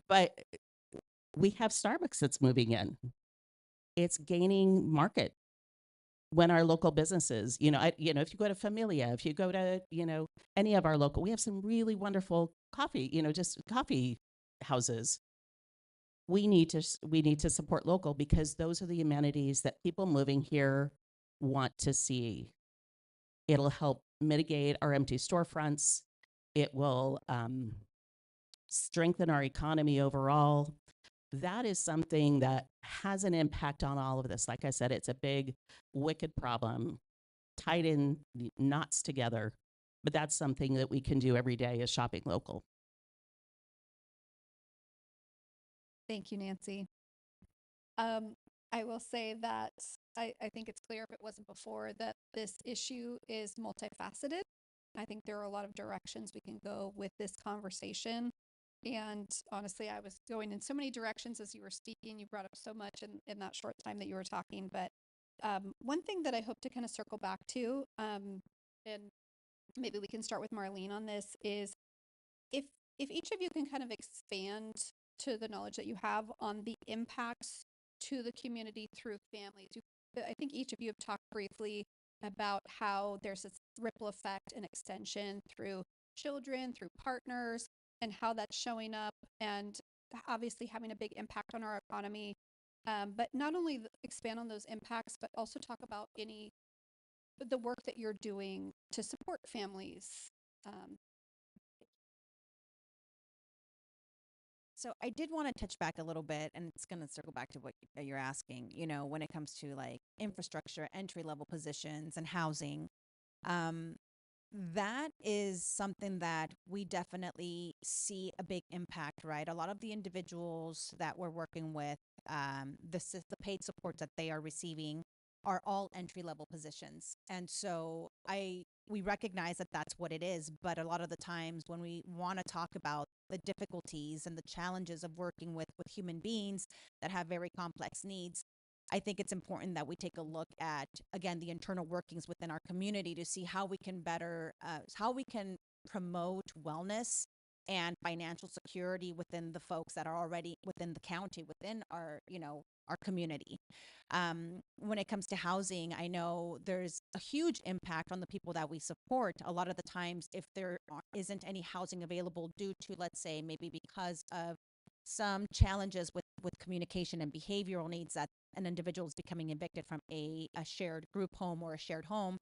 Speaker 4: but we have Starbucks that's moving in. It's gaining market when our local businesses, if you go to Familia, if you go to, any of our local, we have some really wonderful coffee, just coffee houses. We need to support local, because those are the amenities that people moving here want to see. It'll help mitigate our empty storefronts. It will strengthen our economy overall. That is something that has an impact on all of this. Like I said, it's a big, wicked problem, tied in knots together. But that's something that we can do every day, is shopping local.
Speaker 2: Thank you, Nancy. I will say that I think it's clear, if it wasn't before, that this issue is multifaceted. I think there are a lot of directions we can go with this conversation. And honestly, I was going in so many directions as you were speaking. You brought up so much in that short time that you were talking. But one thing that I hope to kind of circle back to, and maybe we can start with Marlene on this, is if each of you can kind of expand to the knowledge that you have on the impacts to the community through families. I think each of you have talked briefly about how there's this ripple effect and extension through children, through partners, and how that's showing up, and obviously having a big impact on our economy. But not only expand on those impacts, but also talk about the work that you're doing to support families.
Speaker 8: So I did want to touch back a little bit, and it's going to circle back to what you're asking, when it comes to like infrastructure, entry level positions, and housing. That is something that we definitely see a big impact, right? A lot of the individuals that we're working with, the paid supports that they are receiving are all entry level positions. And so we recognize that that's what it is, but a lot of the times when we want to talk about the difficulties and the challenges of working with human beings that have very complex needs, I think it's important that we take a look at, again, the internal workings within our community to see how we can how we can promote wellness and financial security within the folks that are already within the county, within our community. When it comes to housing, I know there's a huge impact on the people that we support. A lot of the times, if there isn't any housing available due to, let's say, maybe because of some challenges with communication and behavioral needs, that an individual is becoming evicted from a shared group home or a shared home,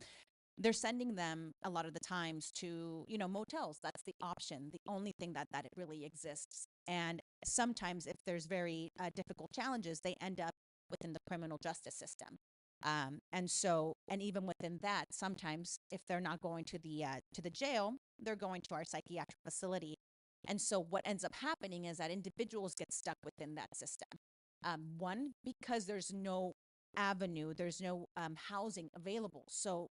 Speaker 8: they're sending them a lot of the times to, motels. That's the option, the only thing that it really exists. And sometimes if there's very difficult challenges, they end up within the criminal justice system. And even within that, sometimes if they're not going to the jail, they're going to our psychiatric facility. And so what ends up happening is that individuals get stuck within that system. One, because there's no avenue, there's no housing available. So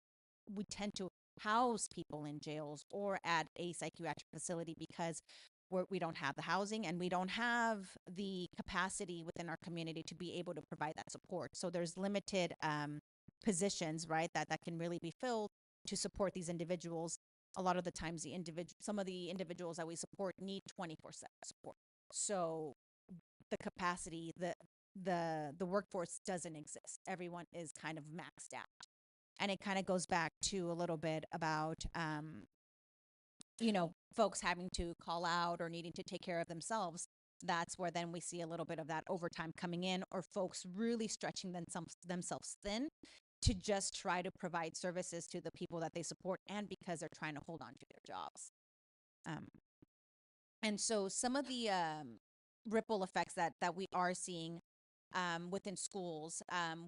Speaker 8: we tend to house people in jails or at a psychiatric facility because we don't have the housing and we don't have the capacity within our community to be able to provide that support. So there's limited positions, right, that can really be filled to support these individuals. A lot of the times, some of the individuals that we support need 24/7 support. So the capacity, the workforce doesn't exist. Everyone is kind of maxed out. And it kind of goes back to a little bit about, folks having to call out or needing to take care of themselves. That's where then we see a little bit of that overtime coming in, or folks really stretching themselves thin to just try to provide services to the people that they support, and because they're trying to hold on to their jobs. And so some of the ripple effects that we are seeing within schools,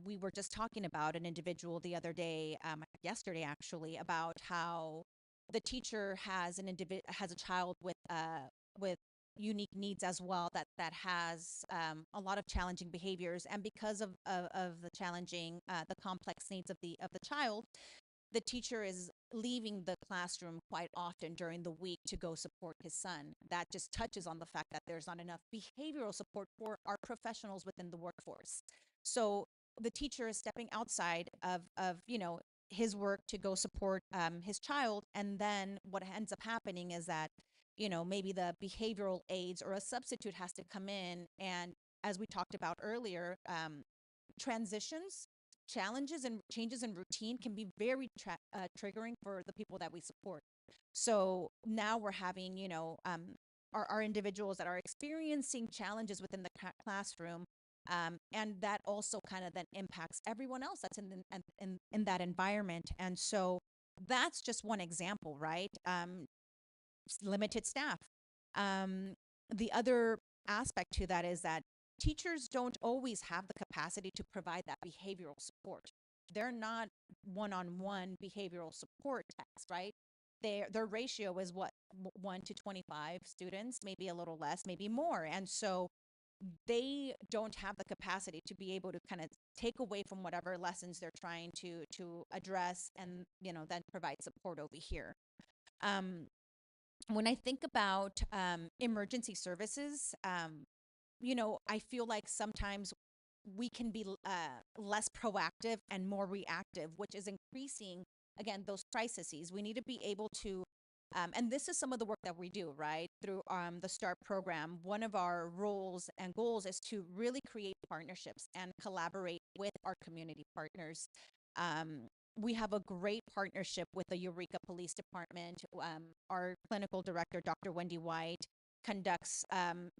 Speaker 8: we were just talking about an individual the other day, yesterday actually, about how the teacher has has a child with unique needs as well, that has a lot of challenging behaviors, and because of the challenging, the complex needs of the child, the teacher is leaving the classroom quite often during the week to go support his son. That just touches on the fact that there's not enough behavioral support for our professionals within the workforce. So the teacher is stepping outside of his work to go support his child, and then what ends up happening is that maybe the behavioral aides or a substitute has to come in, and as we talked about earlier, transitions, challenges, and changes in routine can be very triggering for the people that we support. So now we're having, our individuals that are experiencing challenges within the classroom. And that also kind of then impacts everyone else that's in that environment. And so that's just one example, right? Limited staff. Um, the other aspect to that is that teachers don't always have the capacity to provide that behavioral support. They're not one-on-one behavioral support techs, right? Their ratio is what, 1 to 25 students, maybe a little less, maybe more. And so they don't have the capacity to be able to kind of take away from whatever lessons they're trying to address, and then provide support over here. Um, when I think about emergency services, I feel like sometimes we can be less proactive and more reactive, which is increasing, again, those crises. We need to be able to, and this is some of the work that we do, right, through the START program. One of our roles and goals is to really create partnerships and collaborate with our community partners. Um, we have a great partnership with the Eureka Police Department. Our clinical director, Dr. Wendy White, conducts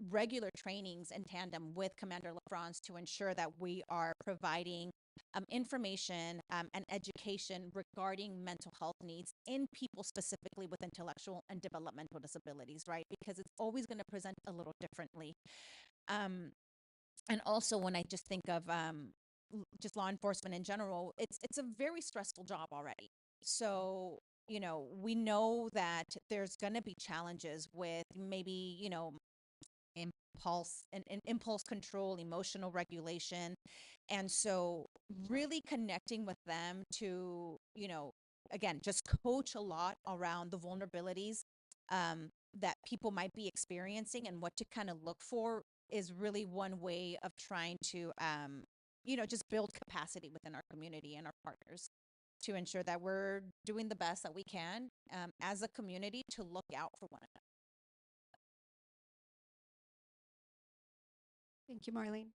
Speaker 8: regular trainings in tandem with Commander LaFrance to ensure that we are providing information and education regarding mental health needs in people specifically with intellectual and developmental disabilities, right? Because it's always going to present a little differently. Um, and also, when I just think of just law enforcement in general, it's a very stressful job already. So we know that there's going to be challenges with maybe impulse and impulse control, emotional regulation, and so really connecting with them to again, just coach a lot around the vulnerabilities that people might be experiencing and what to kind of look for is really one way of trying to just build capacity within our community and our partners to ensure that we're doing the best that we can as a community to look out for one another.
Speaker 2: Thank you, Marlene.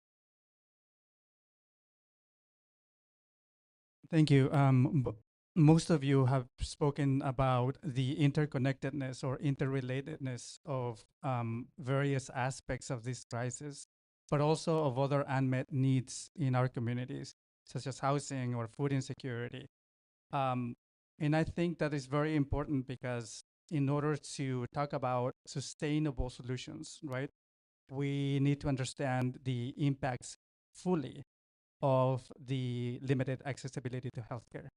Speaker 3: Thank you. Most of you have spoken about the interconnectedness or interrelatedness of various aspects of this crisis, but also of other unmet needs in our communities, such as housing or food insecurity. And I think that is very important because in order to talk about sustainable solutions, right, we need to understand the impacts fully of the limited accessibility to healthcare.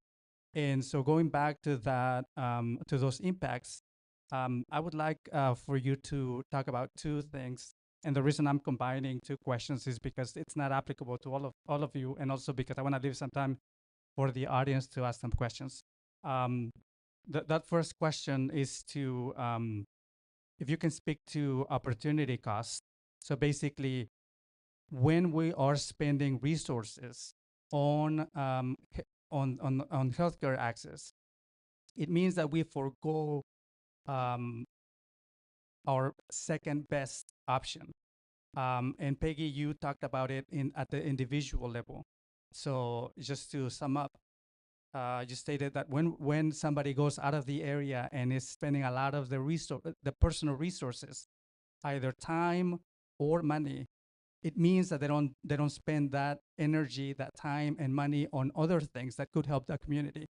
Speaker 3: And so going back to that, to those impacts, I would like for you to talk about two things. And the reason I'm combining two questions is because it's not applicable to all of you, and also because I want to leave some time for the audience to ask some questions. That first question is to, if you can speak to opportunity cost. So basically, when we are spending resources on healthcare access, it means that we forego our second best option. And Peggy, you talked about it at the individual level. So just to sum up, you stated that when somebody goes out of the area and is spending a lot of the personal resources, either time or money, it means that they don't spend that energy, that time and money on other things that could help the community.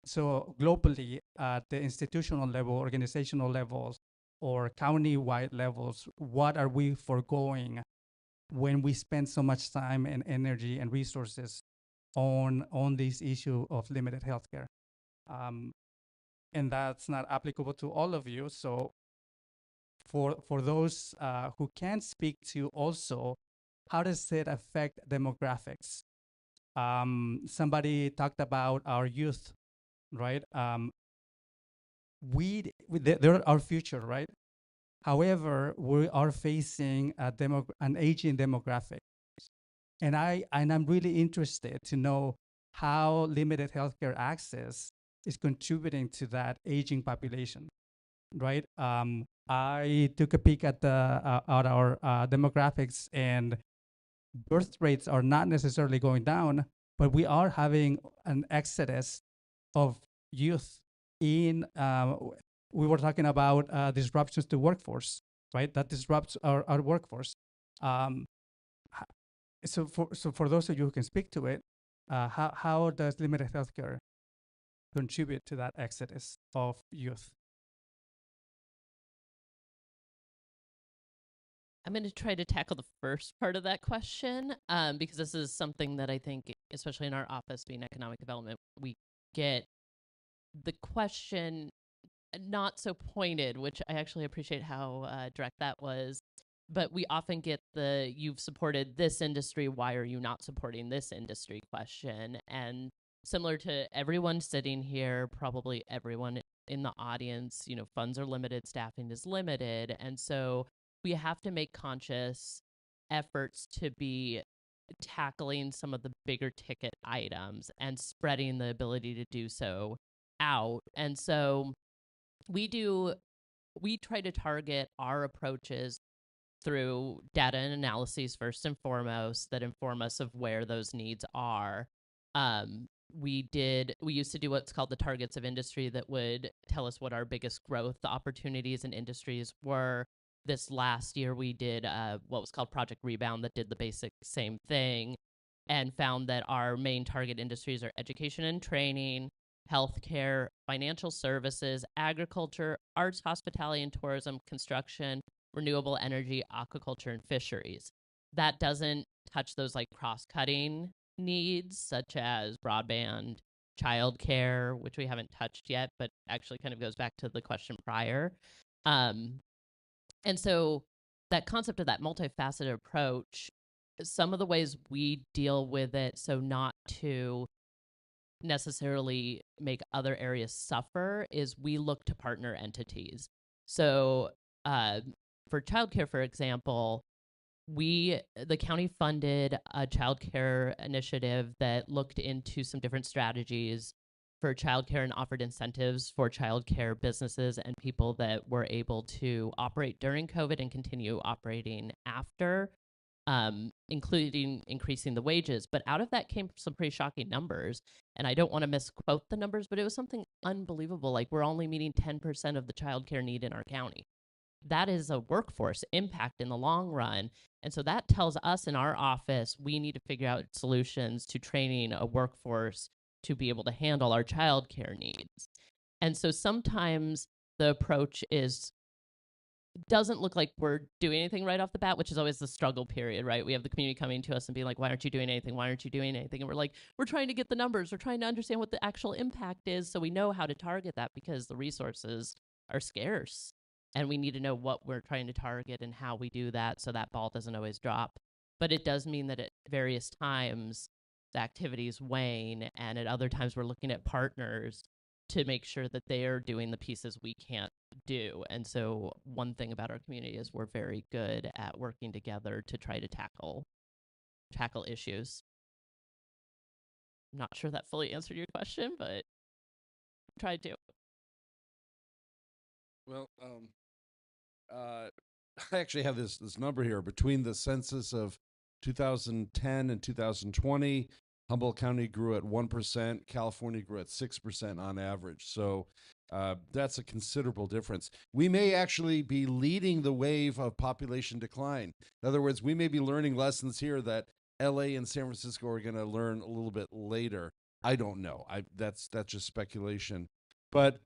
Speaker 3: So globally, at the institutional level, organizational levels, or county-wide levels, what are we foregoing when we spend so much time and energy and resources on this issue of limited healthcare? And that's not applicable to all of you. So for those who can speak to also, how does it affect demographics? Somebody talked about our youth, right? They're our future, right? However, we are facing an aging demographic, and I'm really interested to know how limited healthcare access is contributing to that aging population, right? I took a peek at our demographics, and birth rates are not necessarily going down, but we are having an exodus of youth in we were talking about disruptions to workforce, right? That disrupts our workforce. So for those of you who can speak to it, how does limited healthcare contribute to that exodus of youth?
Speaker 7: I'm going to try to tackle the first part of that question because this is something that I think, especially in our office being economic development, we get the question not so pointed, which I actually appreciate how direct that was. But we often get the you've supported this industry, why are you not supporting this industry question? And similar to everyone sitting here, probably everyone in the audience, funds are limited, staffing is limited. And so we have to make conscious efforts to be tackling some of the bigger ticket items and spreading the ability to do so out. And so we try to target our approaches through data and analyses first and foremost that inform us of where those needs are. We used to do what's called the targets of industry that would tell us what our biggest growth opportunities and industries were. This last year, we did what was called Project Rebound that did the basic same thing and found that our main target industries are education and training, healthcare, financial services, agriculture, arts, hospitality and tourism, construction, renewable energy, aquaculture, and fisheries. That doesn't touch those like cross-cutting needs such as broadband, childcare, which we haven't touched yet, but actually kind of goes back to the question prior. And so that concept of that multifaceted approach, some of the ways we deal with it, so not to necessarily make other areas suffer, is we look to partner entities. So for childcare, for example, the county funded a childcare initiative that looked into some different strategies for childcare and offered incentives for childcare businesses and people that were able to operate during COVID and continue operating after, including increasing the wages. But out of that came some pretty shocking numbers. And I don't want to misquote the numbers, but it was something unbelievable. Like we're only meeting 10% of the childcare need in our county. That is a workforce impact in the long run. And so that tells us in our office, we need to figure out solutions to training a workforce to be able to handle our childcare needs. And so sometimes the approach doesn't look like we're doing anything right off the bat, which is always the struggle period, right? We have the community coming to us and being like, why aren't you doing anything? Why aren't you doing anything? And we're like, we're trying to get the numbers. We're trying to understand what the actual impact is so we know how to target that because the resources are scarce. And we need to know what we're trying to target and how we do that so that ball doesn't always drop. But it does mean that at various times, the activities wane, and at other times we're looking at partners to make sure that they are doing the pieces we can't do. And so one thing about our community is we're very good at working together to try to tackle issues. I'm not sure that fully answered your question, but tried to.
Speaker 6: Well, I actually have this number here. Between the census of 2010 and 2020, Humboldt County grew at 1%, California grew at 6% on average. So that's a considerable difference. We may actually be leading the wave of population decline. In other words, we may be learning lessons here that LA and San Francisco are going to learn a little bit later. I don't know. That's just speculation. But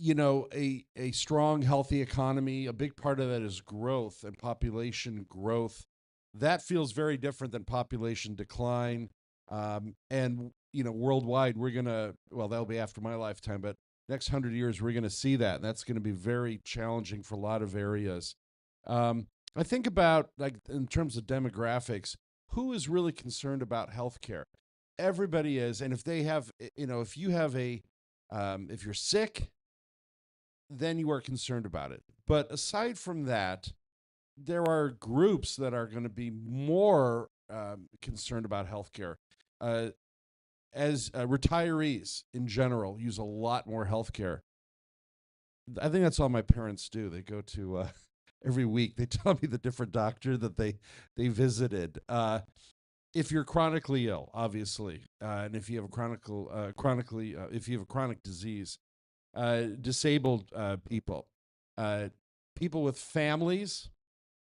Speaker 6: a strong, healthy economy, a big part of that is growth and population growth. That feels very different than population decline. And worldwide, we're gonna, well, that'll be after my lifetime, but next 100 years, we're gonna see that. And that's gonna be very challenging for a lot of areas. I think about, like, in terms of demographics, who is really concerned about healthcare? Everybody is. And if they have, if you have if you're sick, then you are concerned about it. But aside from that, there are groups that are going to be more concerned about healthcare. As retirees in general use a lot more healthcare. I think that's all my parents do. They go to every week. They tell me the different doctor that they visited. If you're chronically ill, obviously, and if you have a if you have a chronic disease, disabled people, people with families,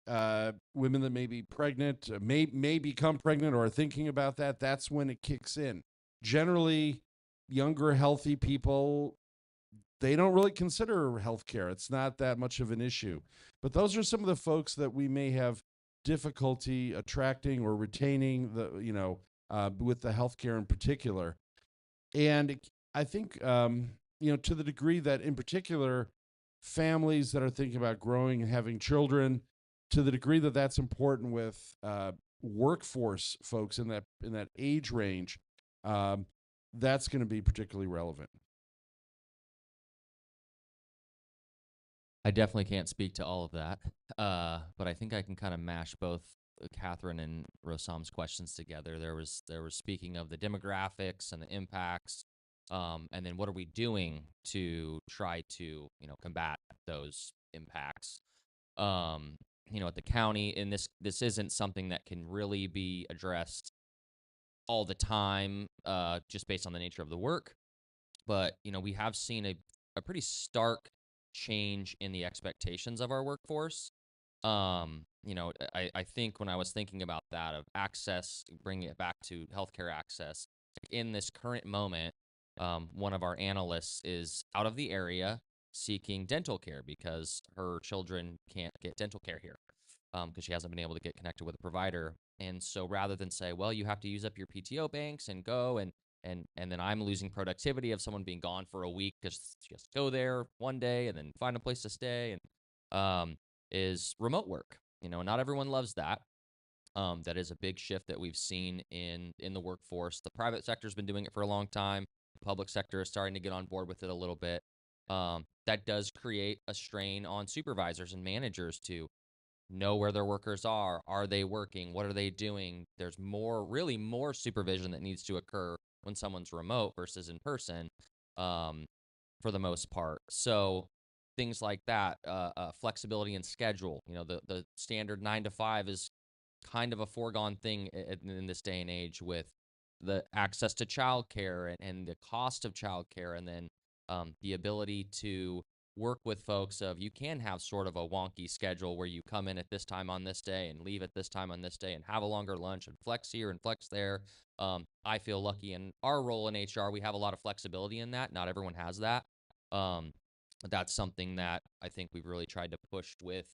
Speaker 6: women that may be pregnant, may become pregnant or are thinking about that. That's when it kicks in. Generally, younger, healthy people, they don't really consider healthcare. It's not that much of an issue. But those are some of the folks that we may have difficulty attracting or retaining with the healthcare in particular. And I think, to the degree that in particular, families that are thinking about growing and having children, to the degree that that's important with workforce folks in that age range, that's going to be particularly relevant.
Speaker 5: I definitely can't speak to all of that, but I think I can kind of mash both Catherine and Rosam's questions together. There was speaking of the demographics and the impacts, and then what are we doing to try to combat those impacts. At the county, and this isn't something that can really be addressed all the time, just based on the nature of the work. But we have seen a pretty stark change in the expectations of our workforce. I think when I was thinking about that, of access, bringing it back to healthcare access, in this current moment, one of our analysts is out of the area seeking dental care because her children can't get dental care here, because she hasn't been able to get connected with a provider. And so rather than say, well, you have to use up your PTO banks and go and then I'm losing productivity of someone being gone for a week because just go there one day and then find a place to stay, and is remote work. Not everyone loves that. That is a big shift that we've seen in the workforce. The private sector has been doing it for a long time. The public sector is starting to get on board with it a little bit. That does create a strain on supervisors and managers to know where their workers are. Are they working? What are they doing? There's really more supervision that needs to occur when someone's remote versus in person, for the most part. So things like that, flexibility in schedule. The standard 9 to 5 is kind of a foregone thing in this day and age, with the access to childcare and the cost of childcare, and then the ability to work with folks of, you can have sort of a wonky schedule where you come in at this time on this day and leave at this time on this day and have a longer lunch and flex here and flex there. I feel lucky in our role in HR, we have a lot of flexibility in that. Not everyone has that. But that's something that I think we've really tried to push with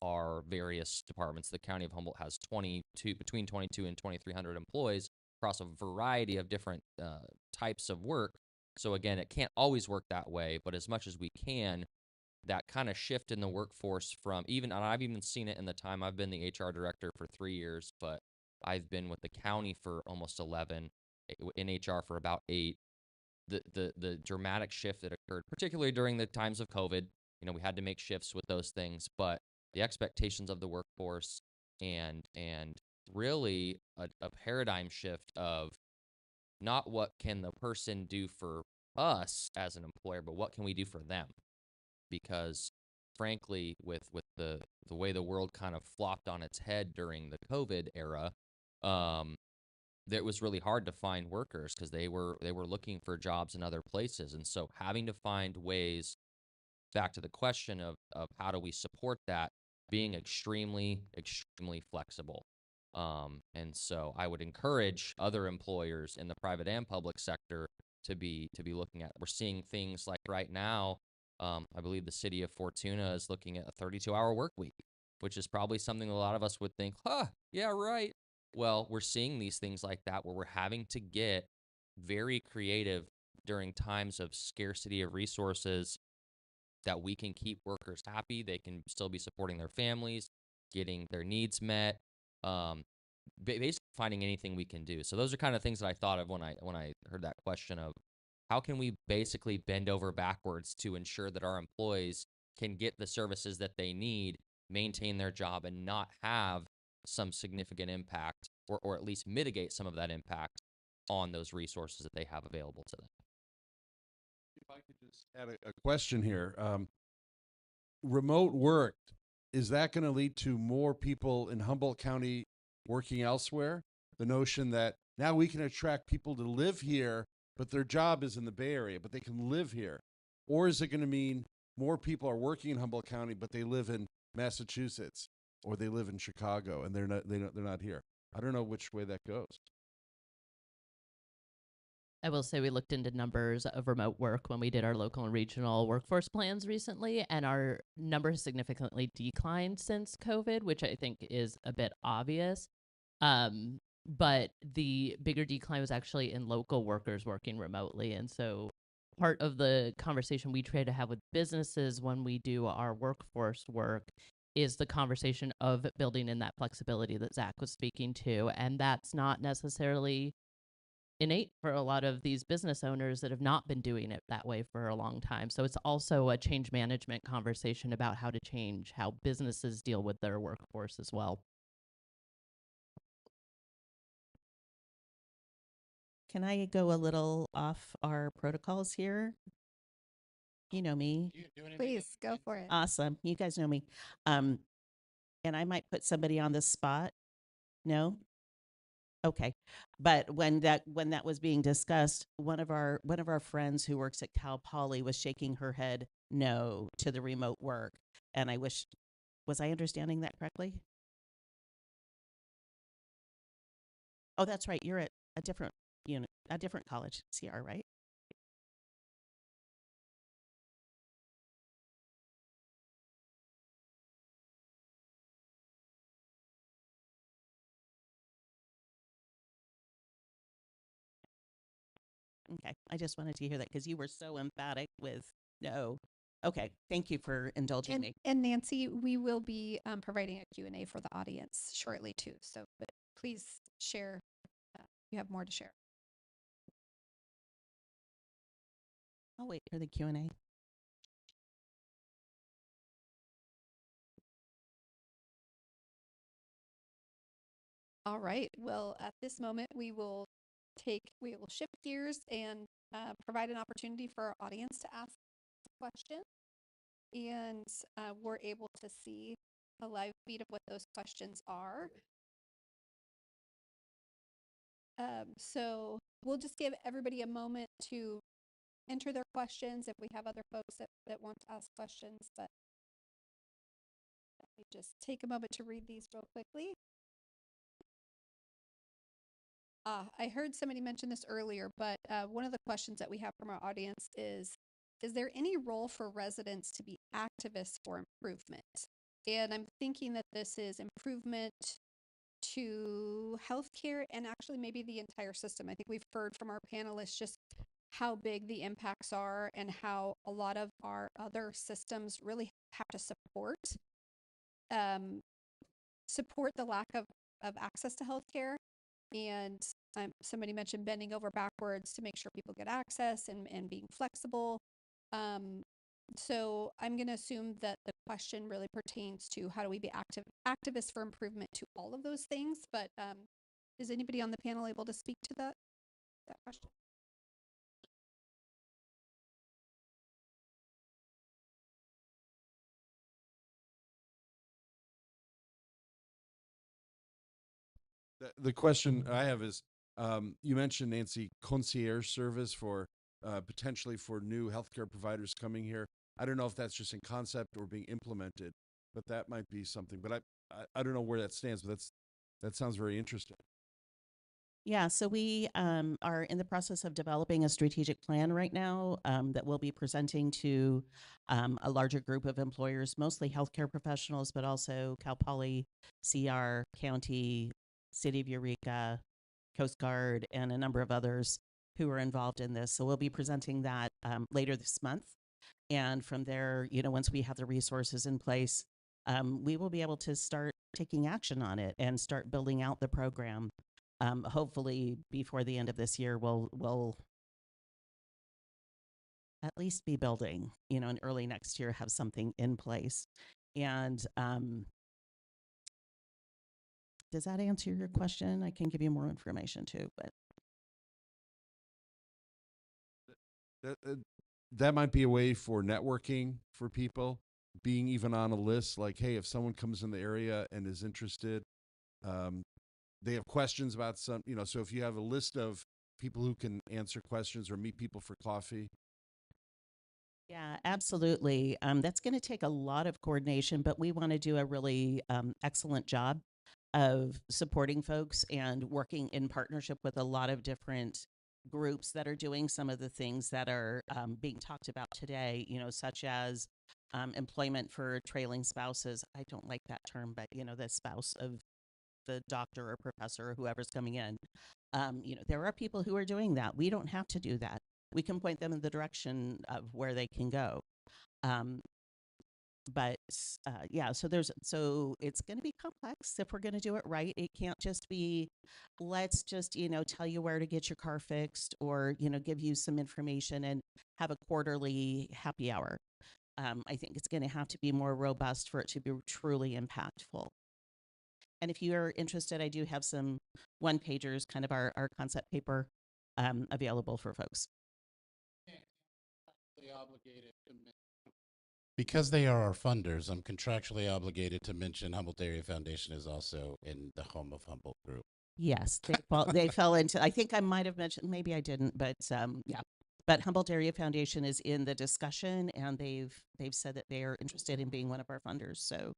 Speaker 5: our various departments. The County of Humboldt has between 22 and 2,300 employees across a variety of different types of work. So again, it can't always work that way, but as much as we can, that kind of shift in the workforce and I've even seen it in the time I've been the HR director for 3 years, but I've been with the county for almost 11, in HR for about 8. The dramatic shift that occurred, particularly during the times of COVID, we had to make shifts with those things, but the expectations of the workforce and really a paradigm shift of not what can the person do for us as an employer, but what can we do for them? Because frankly, with the way the world kind of flopped on its head during the COVID era, it was really hard to find workers because they were looking for jobs in other places. And so having to find ways, back to the question of how do we support that, being extremely, extremely flexible. And so I would encourage other employers in the private and public sector to be looking at. We're seeing things like right now, I believe the city of Fortuna is looking at a 32-hour work week, which is probably something a lot of us would think, yeah, right. Well, we're seeing these things like that where we're having to get very creative during times of scarcity of resources that we can keep workers happy. They can still be supporting their families, getting their needs met, basically finding anything we can do. So those are kind of things that I thought of when I heard that question of how can we basically bend over backwards to ensure that our employees can get the services that they need, maintain their job, and not have some significant impact, or at least mitigate some of that impact on those resources that they have available to them.
Speaker 6: If I could just add a question here. Remote work, is that going to lead to more people in Humboldt County working elsewhere? The notion that now we can attract people to live here, but their job is in the Bay Area, but they can live here. Or is it going to mean more people are working in Humboldt County, but they live in Massachusetts or they live in Chicago and they're not here? I don't know which way that goes.
Speaker 7: I will say we looked into numbers of remote work when we did our local and regional workforce plans recently, and our number has significantly declined since COVID, which I think is a bit obvious. But the bigger decline was actually in local workers working remotely. And so part of the conversation we try to have with businesses when we do our workforce work is the conversation of building in that flexibility that Zach was speaking to. And that's not necessarily innate for a lot of these business owners that have not been doing it that way for a long time. So it's also a change management conversation about how to change how businesses deal with their workforce as well.
Speaker 4: Can I go a little off our protocols here? You know me.
Speaker 2: Please go for it.
Speaker 4: Awesome. You guys know me. And I might put somebody on the spot. No? Okay. But when that was being discussed, one of our friends who works at Cal Poly was shaking her head no to the remote work. And I wish, was I understanding that correctly? Oh, that's right. You're at a different unit, a different college, CR, right? Okay. I just wanted to hear that because you were so emphatic with no. Okay. Thank you for indulging me.
Speaker 2: And Nancy, we will be providing a Q&A for the audience shortly too. So but please share. You have more to share.
Speaker 4: I'll wait for the Q&A.
Speaker 2: All right. Well, at this moment, we will shift gears and provide an opportunity for our audience to ask a question. And we're able to see a live feed of what those questions are. So we'll just give everybody a moment to enter their questions if we have other folks that want to ask questions. But let me just take a moment to read these real quickly. I heard somebody mention this earlier, but one of the questions that we have from our audience is there any role for residents to be activists for improvement? And I'm thinking that this is improvement to healthcare and actually maybe the entire system. I think we've heard from our panelists just how big the impacts are and how a lot of our other systems really have to support the lack of access to healthcare. And somebody mentioned bending over backwards to make sure people get access and being flexible. So I'm going to assume that the question really pertains to how do we be activists for improvement to all of those things. But is anybody on the panel able to speak to that question?
Speaker 6: The question I have is, you mentioned, Nancy, concierge service for potentially for new healthcare providers coming here. I don't know if that's just in concept or being implemented, but that might be something. But I don't know where that stands, but that sounds very interesting.
Speaker 4: Yeah, so we are in the process of developing a strategic plan right now that we'll be presenting to a larger group of employers, mostly healthcare professionals, but also Cal Poly, CR, County, City of Eureka, Coast Guard, and a number of others who are involved in this. So we'll be presenting that later this month. And from there, once we have the resources in place, we will be able to start taking action on it and start building out the program. Hopefully before the end of this year, we'll at least be building, and early next year have something in place. And does that answer your question? I can give you more information too, but
Speaker 6: that might be a way for networking for people, being even on a list. Like, hey, if someone comes in the area and is interested, they have questions about some, so if you have a list of people who can answer questions or meet people for coffee.
Speaker 4: yeah, absolutely. That's going to take a lot of coordination, but we want to do a really excellent job of supporting folks and working in partnership with a lot of different groups that are doing some of the things that are being talked about today, such as employment for trailing spouses. I don't like that term, but, the spouse of the doctor or professor or whoever's coming in. There are people who are doing that. We don't have to do that. We can point them in the direction of where they can go. But yeah, so it's going to be complex if we're going to do it right. It can't just be, let's just, tell you where to get your car fixed or, give you some information and have a quarterly happy hour. I think it's going to have to be more robust for it to be truly impactful. And if you are interested, I do have some one-pagers, kind of our concept paper available for folks.
Speaker 1: Because they are our funders, I'm contractually obligated to mention Humboldt Area Foundation is also in the home of Humboldt Group.
Speaker 4: Yes, they fell into, I think I might have mentioned, maybe I didn't, but yeah. But Humboldt Area Foundation is in the discussion, and they've said that they are interested in being one of our funders. So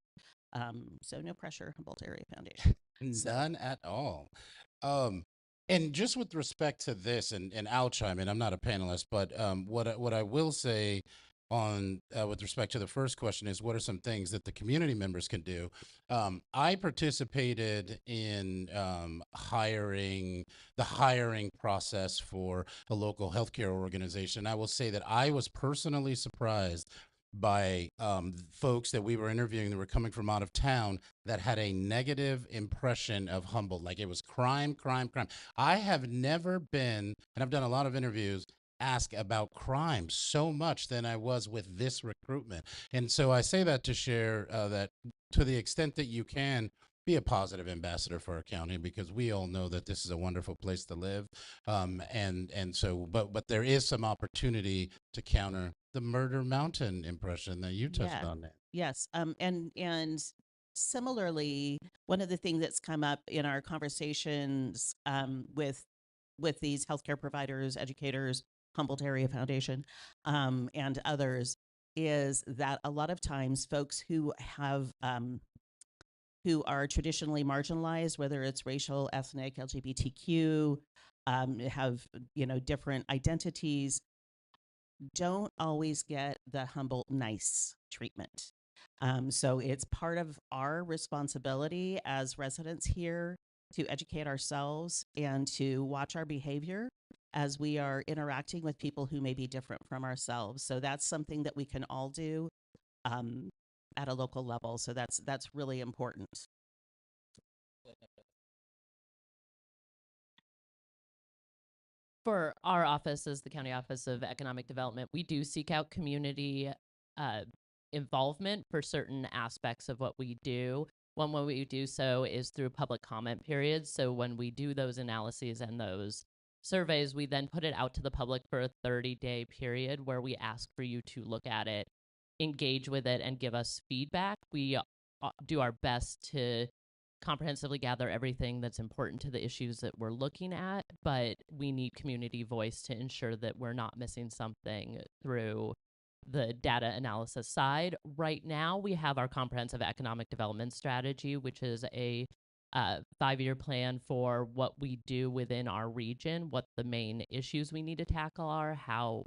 Speaker 4: so no pressure, Humboldt Area Foundation.
Speaker 1: None at all. And just with respect to this, and I'll chime in. I'm not a panelist, but what I will say on with respect to the first question is, what are some things that the community members can do? I participated in hiring process for a local healthcare organization. I will say that I was personally surprised by folks that we were interviewing that were coming from out of town that had a negative impression of Humboldt. Like it was crime, crime, crime. I have never been, and I've done a lot of interviews, asked about crime so much than I was with this recruitment. And so I say that to share that to the extent that you can, be a positive ambassador for our county, because we all know that this is a wonderful place to live. And so, but there is some opportunity to counter the Murder Mountain impression that you touched on there.
Speaker 4: Yes. And similarly, one of the things that's come up in our conversations with these healthcare providers, educators, Humboldt Area Foundation, and others, is that a lot of times folks who have who are traditionally marginalized, whether it's racial, ethnic, LGBTQ, have different identities, don't always get the Humboldt nice treatment. So it's part of our responsibility as residents here to educate ourselves and to watch our behavior as we are interacting with people who may be different from ourselves. So that's something that we can all do at a local level. So that's really important.
Speaker 7: For our office, as the County Office of Economic Development, we do seek out community involvement for certain aspects of what we do. One way we do so is through public comment periods. So when we do those analyses and those surveys, we then put it out to the public for a 30-day period where we ask for you to look at it, engage with it, and give us feedback. We do our best to comprehensively gather everything that's important to the issues that we're looking at, but we need community voice to ensure that we're not missing something through the data analysis side. Right now, we have our comprehensive economic development strategy, which is a 5-year plan for what we do within our region, what the main issues we need to tackle are, how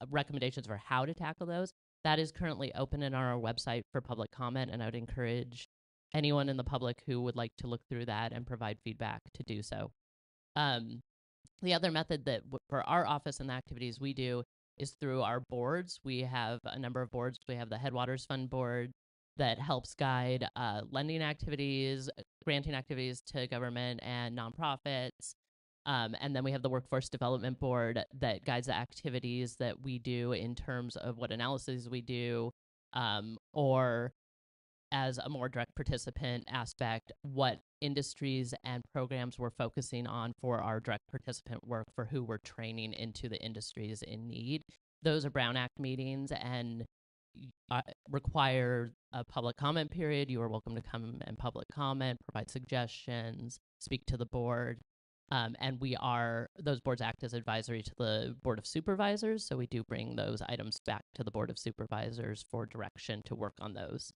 Speaker 7: recommendations for how to tackle those. That is currently open on our website for public comment, and I would encourage anyone in the public who would like to look through that and provide feedback to do so. The other method that for our office and the activities we do is through our boards. We have a number of boards. We have the Headwaters Fund board that helps guide lending activities, granting activities to government and nonprofits. And then we have the Workforce Development Board that guides the activities that we do in terms of what analyses we do, or as a more direct participant aspect, what industries and programs we're focusing on for our direct participant work for who we're training into the industries in need. Those are Brown Act meetings and require a public comment period. You are welcome to come and public comment, provide suggestions, speak to the board. And those boards act as advisory to the Board of Supervisors. So we do bring those items back to the Board of Supervisors for direction to work on those.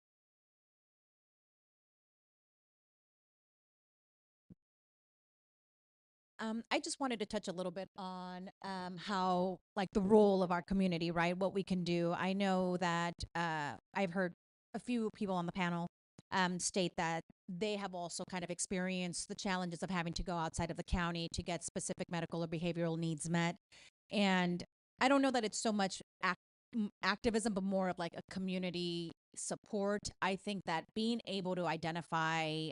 Speaker 8: I just wanted to touch a little bit on how, like, the role of our community, right? What we can do. I know that I've heard a few people on the panel state that they have also kind of experienced the challenges of having to go outside of the county to get specific medical or behavioral needs met. And I don't know that it's so much activism, but more of like a community support. I think that being able to identify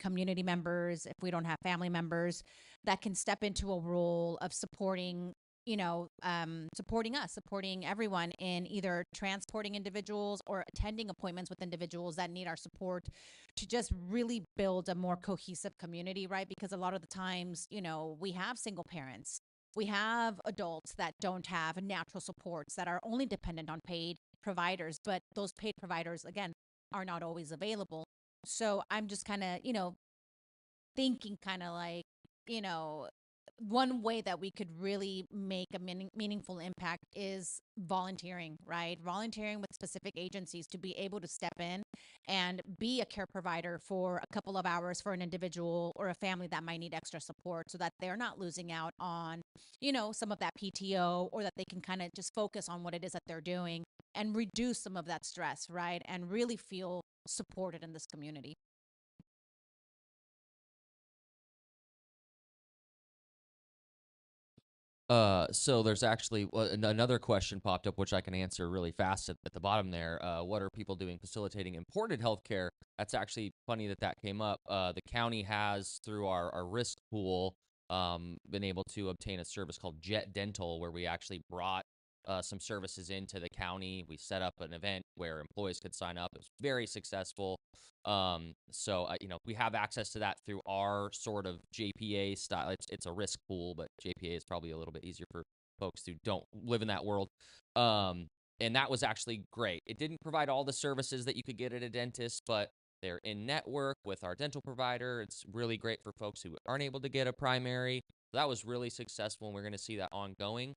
Speaker 8: community members, if we don't have family members, that can step into a role of supporting, supporting us, supporting everyone in either transporting individuals or attending appointments with individuals that need our support to just really build a more cohesive community, right? Because a lot of the times, we have single parents, we have adults that don't have natural supports that are only dependent on paid providers, but those paid providers, again, are not always available. So I'm just kind of, thinking kind of like, one way that we could really make a meaningful impact is volunteering, right? Volunteering with specific agencies to be able to step in and be a care provider for a couple of hours for an individual or a family that might need extra support so that they're not losing out on, some of that PTO, or that they can kind of just focus on what it is that they're doing and reduce some of that stress, right? And really feel supported in this community.
Speaker 5: So there's actually another question popped up, which I can answer really fast at the bottom there. What are people doing facilitating imported healthcare? That's actually funny that came up. The county has, through our risk pool, been able to obtain a service called Jet Dental, where we actually brought some services into the county. We set up an event where employees could sign up. It was very successful. So we have access to that through our sort of JPA style. It's a risk pool, but JPA is probably a little bit easier for folks who don't live in that world. And that was actually great. It didn't provide all the services that you could get at a dentist, but they're in network with our dental provider. It's really great for folks who aren't able to get a primary. That was really successful, and we're going to see that ongoing.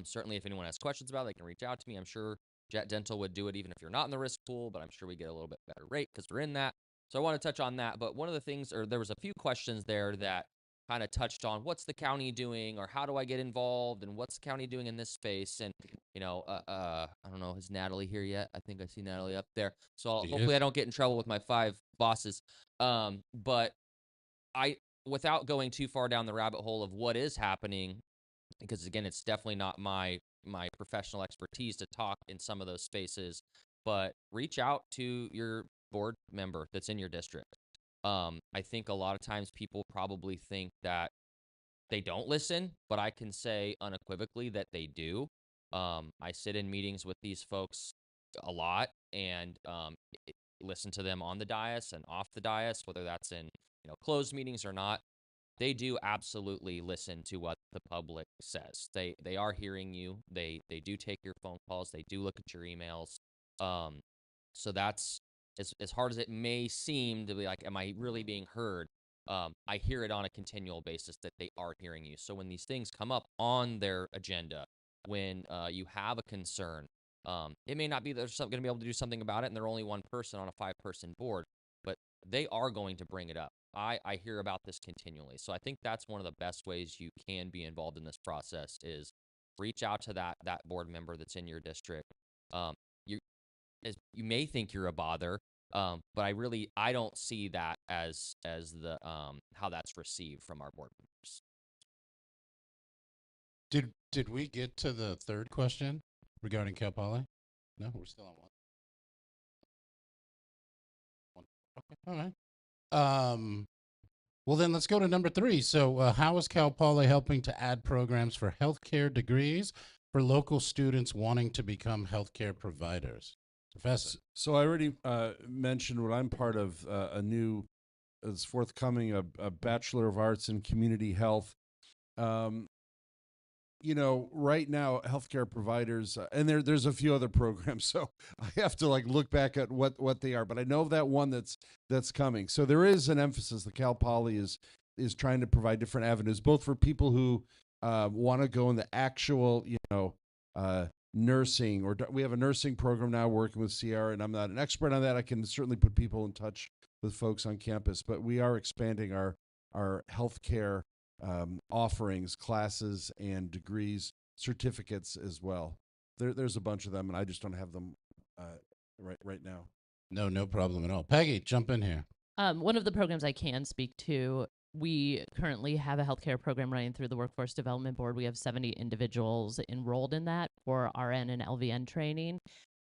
Speaker 5: Certainly, if anyone has questions about it, they can reach out to me. I'm sure Jet Dental would do it even if you're not in the risk pool, but I'm sure we get a little bit better rate because we're in that. So I want to touch on that. But one of the things, or there was a few questions there that kind of touched on what's the county doing, or how do I get involved, and what's the county doing in this space. And I don't know, is Natalie here yet? I think I see Natalie up there. So hopefully I don't get in trouble with my 5 bosses. But without going too far down the rabbit hole of what is happening, because again, it's definitely not my professional expertise to talk in some of those spaces, but reach out to your board member that's in your district. I think a lot of times people probably think that they don't listen, but I can say unequivocally that they do. I sit in meetings with these folks a lot and listen to them on the dais and off the dais, whether that's in closed meetings or not. They do absolutely listen to what the public says. They are hearing you. They do take your phone calls. They do look at your emails. So that's as hard as it may seem to be like, am I really being heard? I hear it on a continual basis that they are hearing you. So when these things come up on their agenda, when you have a concern, it may not be that they're going to be able to do something about it, and they're only one person on a 5-person board. But they are going to bring it up. I hear about this continually. So I think that's one of the best ways you can be involved in this process is reach out to that board member that's in your district. You you may think you're a bother, but I don't see that as the how that's received from our board members.
Speaker 1: Did we get to the third question regarding Cal Poly? No, we're still on one. Okay, all right. Well, then let's go to number 3. So, how is Cal Poly helping to add programs for healthcare degrees for local students wanting to become healthcare providers? Professor.
Speaker 6: So I already mentioned what I'm part of a new, is forthcoming, a Bachelor of Arts in Community Health. You know, right now, healthcare providers, and there's a few other programs, so I have to like look back at what they are. But I know of that one that's coming. So there is an emphasis. The Cal Poly is trying to provide different avenues, both for people who want to go in the actual, nursing, or we have a nursing program now working with CR, and I'm not an expert on that. I can certainly put people in touch with folks on campus, but we are expanding our healthcare offerings, classes, and degrees, certificates as well. There's a bunch of them, and I just don't have them right now.
Speaker 1: No problem at all. Peggy, jump in here.
Speaker 7: One of the programs I can speak to, we currently have a healthcare program running through the Workforce Development Board. We have 70 individuals enrolled in that for RN and LVN training.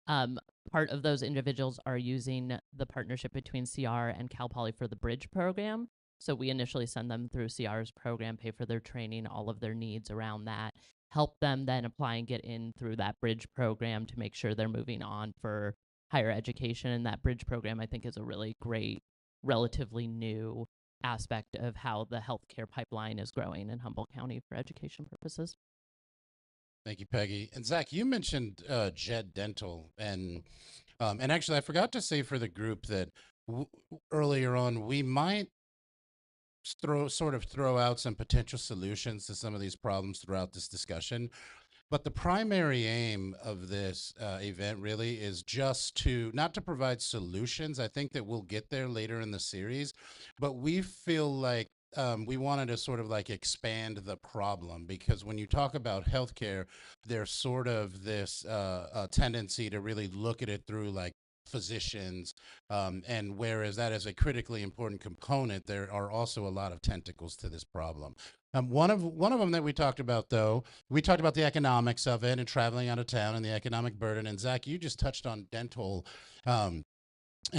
Speaker 7: Part of those individuals are using the partnership between CR and Cal Poly for the Bridge program. So we initially send them through CR's program, pay for their training, all of their needs around that, help them then apply and get in through that Bridge program to make sure they're moving on for higher education. And that Bridge program, I think, is a really great, relatively new aspect of how the healthcare pipeline is growing in Humboldt County for education purposes.
Speaker 1: Thank you, Peggy. And Zach, you mentioned Jed Dental, and actually, I forgot to say for the group that earlier on we might throw out some potential solutions to some of these problems throughout this discussion. But the primary aim of this event really is just to, not to provide solutions. I think that we'll get there later in the series, but we feel like we wanted to sort of like expand the problem, because when you talk about healthcare, there's sort of this tendency to really look at it through like physicians, and whereas that is a critically important component, there are also a lot of tentacles to this problem. One of them that we talked about, though, we talked about the economics of it and traveling out of town and the economic burden. And Zach, you just touched on dental, and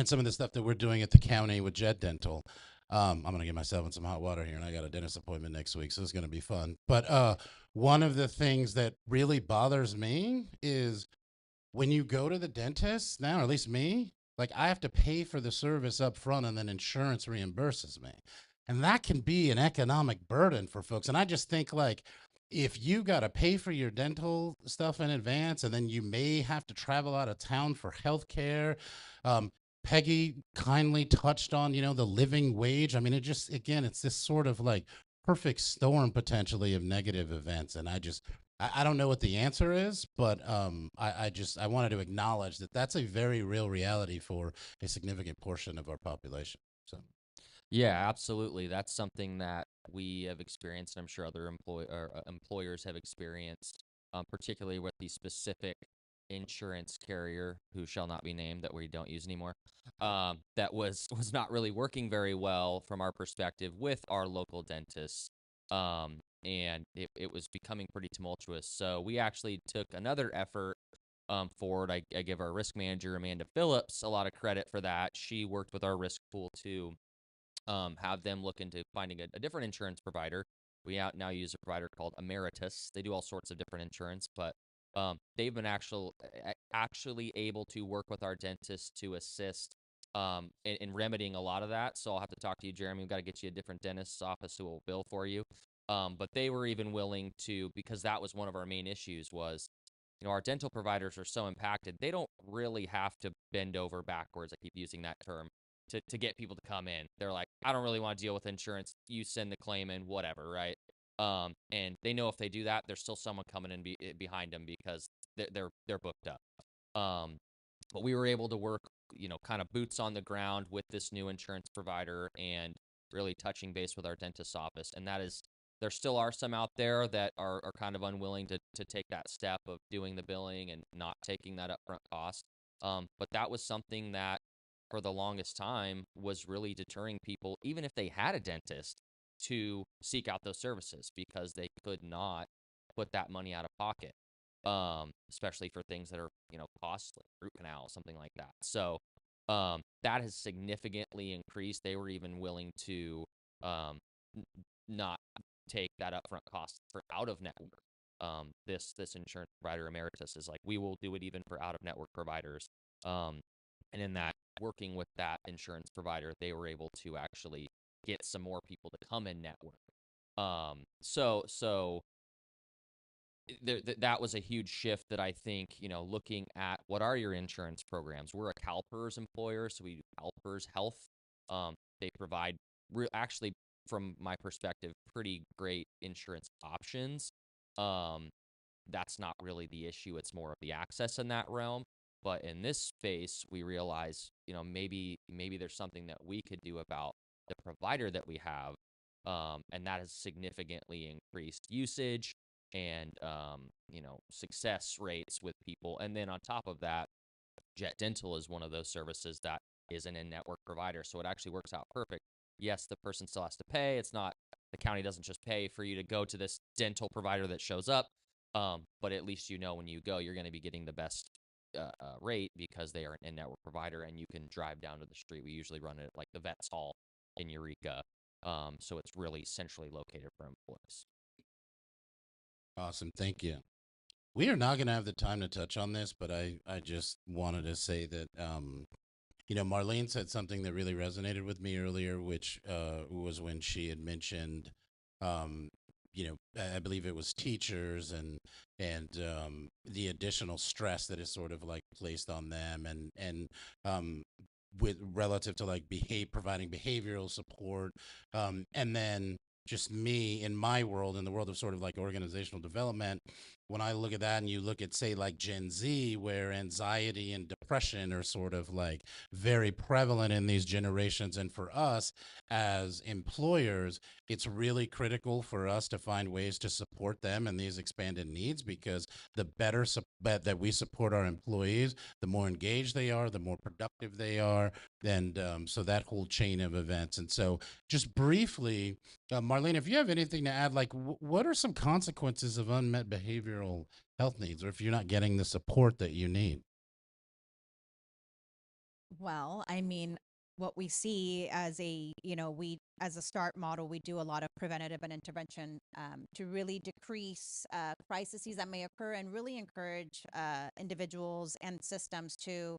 Speaker 1: some of the stuff that we're doing at the county with Jed Dental. I'm going to get myself in some hot water here, and I got a dentist appointment next week, so it's going to be fun. But one of the things that really bothers me is when you go to the dentist now, or at least me, like I have to pay for the service up front and then insurance reimburses me. And that can be an economic burden for folks. And I just think like, if you got to pay for your dental stuff in advance, and then you may have to travel out of town for healthcare. Peggy kindly touched on, the living wage. I mean, it just, again, it's this sort of like perfect storm potentially of negative events. And I don't know what the answer is, but I wanted to acknowledge that that's a very real reality for a significant portion of our population. So,
Speaker 5: yeah, absolutely. That's something that we have experienced, and I'm sure other employers have experienced, particularly with the specific insurance carrier who shall not be named that we don't use anymore. That was not really working very well from our perspective with our local dentists. And it was becoming pretty tumultuous. So we actually took another effort forward. I give our risk manager, Amanda Phillips, a lot of credit for that. She worked with our risk pool to have them look into finding a different insurance provider. We now use a provider called Emeritus. They do all sorts of different insurance, but they've been actually able to work with our dentists to assist in remedying a lot of that. So I'll have to talk to you, Jeremy. We've got to get you a different dentist's office who will bill for you. But they were even willing to, because that was one of our main issues was, our dental providers are so impacted. They don't really have to bend over backwards. I keep using that term to get people to come in. They're like, I don't really want to deal with insurance. You send the claim in, whatever, right? And they know if they do that, there's still someone coming in behind them because they're booked up. But we were able to work kind of boots on the ground with this new insurance provider and really touching base with our dentist's office. And that is, there still are some out there that are kind of unwilling to take that step of doing the billing and not taking that upfront cost. But that was something that for the longest time was really deterring people, even if they had a dentist, to seek out those services because they could not put that money out of pocket, especially for things that are, costly, root canal, something like that. So that has significantly increased. They were even willing to not take that upfront cost for out of network. This insurance provider emeritus is like, we will do it even for out of network providers. And in that, working with that insurance provider, they were able to actually get some more people to come in network. So that was a huge shift that I think, looking at what are your insurance programs. We're a CalPERS employer, so we do CalPERS Health. They provide actually, from my perspective, pretty great insurance options. That's not really the issue. It's more of the access in that realm. But in this space, we realize, maybe there's something that we could do about the provider that we have, and that has significantly increased usage and success rates with people. And then on top of that, Jet Dental is one of those services that is an in-network provider, so it actually works out perfect. Yes, the person still has to pay. It's not, the county doesn't just pay for you to go to this dental provider that shows up, but at least when you go, you're going to be getting the best rate because they are an in-network provider, and you can drive down to the street. We usually run it at like the Vets Hall in Eureka, so it's really centrally located for employees.
Speaker 1: Awesome. Thank you. We are not going to have the time to touch on this, but I just wanted to say that, Marlene said something that really resonated with me earlier, which was when she had mentioned, I believe it was teachers and the additional stress that is sort of like placed on them and with relative to like providing behavioral support, and then just me in my world, in the world of sort of like organizational development, when I look at that and you look at, say, like Gen Z, where anxiety and depression are sort of like very prevalent in these generations. And for us as employers, it's really critical for us to find ways to support them in these expanded needs, because the better that we support our employees, the more engaged they are, the more productive they are. And so that whole chain of events. And so just briefly, Marlene, if you have anything to add, like what are some consequences of unmet behavioral health needs, or if you're not getting the support that you need?
Speaker 8: Well, I mean, what we see as as a START model, we do a lot of preventative and intervention to really decrease crises that may occur and really encourage individuals and systems to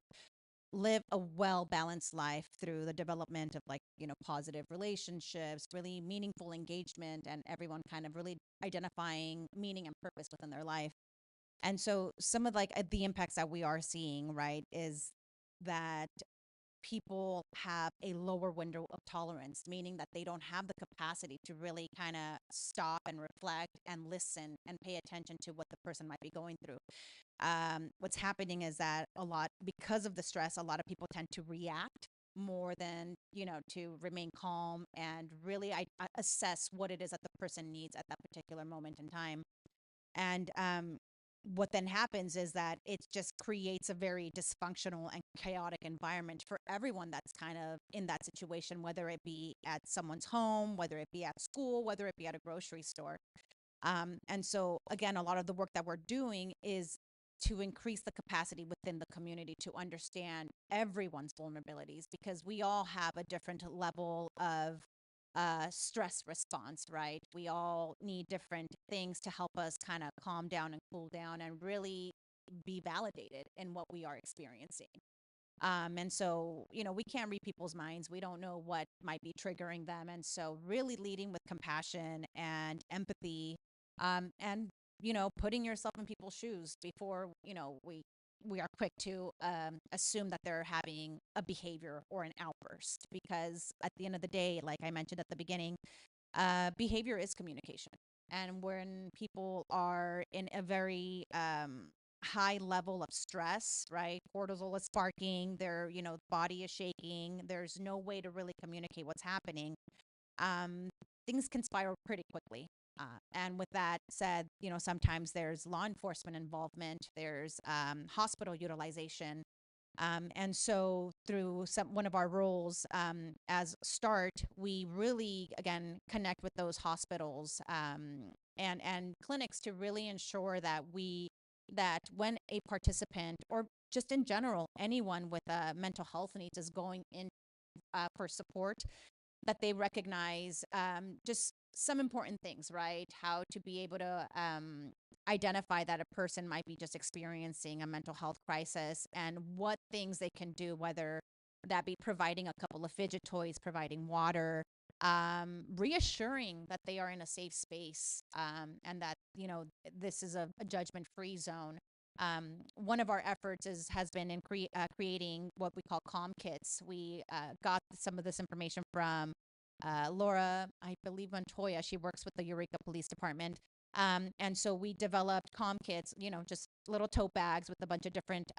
Speaker 8: live a well-balanced life through the development of positive relationships, really meaningful engagement, and everyone kind of really identifying meaning and purpose within their life. And so some of the impacts that we are seeing, right, is that people have a lower window of tolerance, meaning that they don't have the capacity to really kind of stop and reflect and listen and pay attention to what the person might be going through. What's happening is that because of the stress, a lot of people tend to react more than, to remain calm and really assess what it is that the person needs at that particular moment in time. And what then happens is that it just creates a very dysfunctional and chaotic environment for everyone that's kind of in that situation, whether it be at someone's home, whether it be at school, whether it be at a grocery store. And so, again, a lot of the work that we're doing is to increase the capacity within the community to understand everyone's vulnerabilities, because we all have a different level of stress response, right? We all need different things to help us kind of calm down and cool down and really be validated in what we are experiencing. And so, we can't read people's minds. We don't know what might be triggering them. And so really leading with compassion and empathy, and, putting yourself in people's shoes before, we are quick to assume that they're having a behavior or an outburst, because at the end of the day, like I mentioned at the beginning, behavior is communication. And when people are in a very high level of stress, right? Cortisol is sparking, their, body is shaking. There's no way to really communicate what's happening. Um, Things can spiral pretty quickly. And with that said, sometimes there's law enforcement involvement, there's hospital utilization. And so through one of our roles as START, we really, again, connect with those hospitals and clinics to really ensure that when a participant, or just in general, anyone with mental health needs is going in for support, that they recognize just some important things, right? How to be able to identify that a person might be just experiencing a mental health crisis, and what things they can do, whether that be providing a couple of fidget toys, providing water, reassuring that they are in a safe space, and that, this is a judgment-free zone. One of our efforts has been in creating what we call calm kits. We got some of this information from Laura, I believe, Montoya. She works with the Eureka Police Department. And so we developed calm kits, just little tote bags with a bunch of different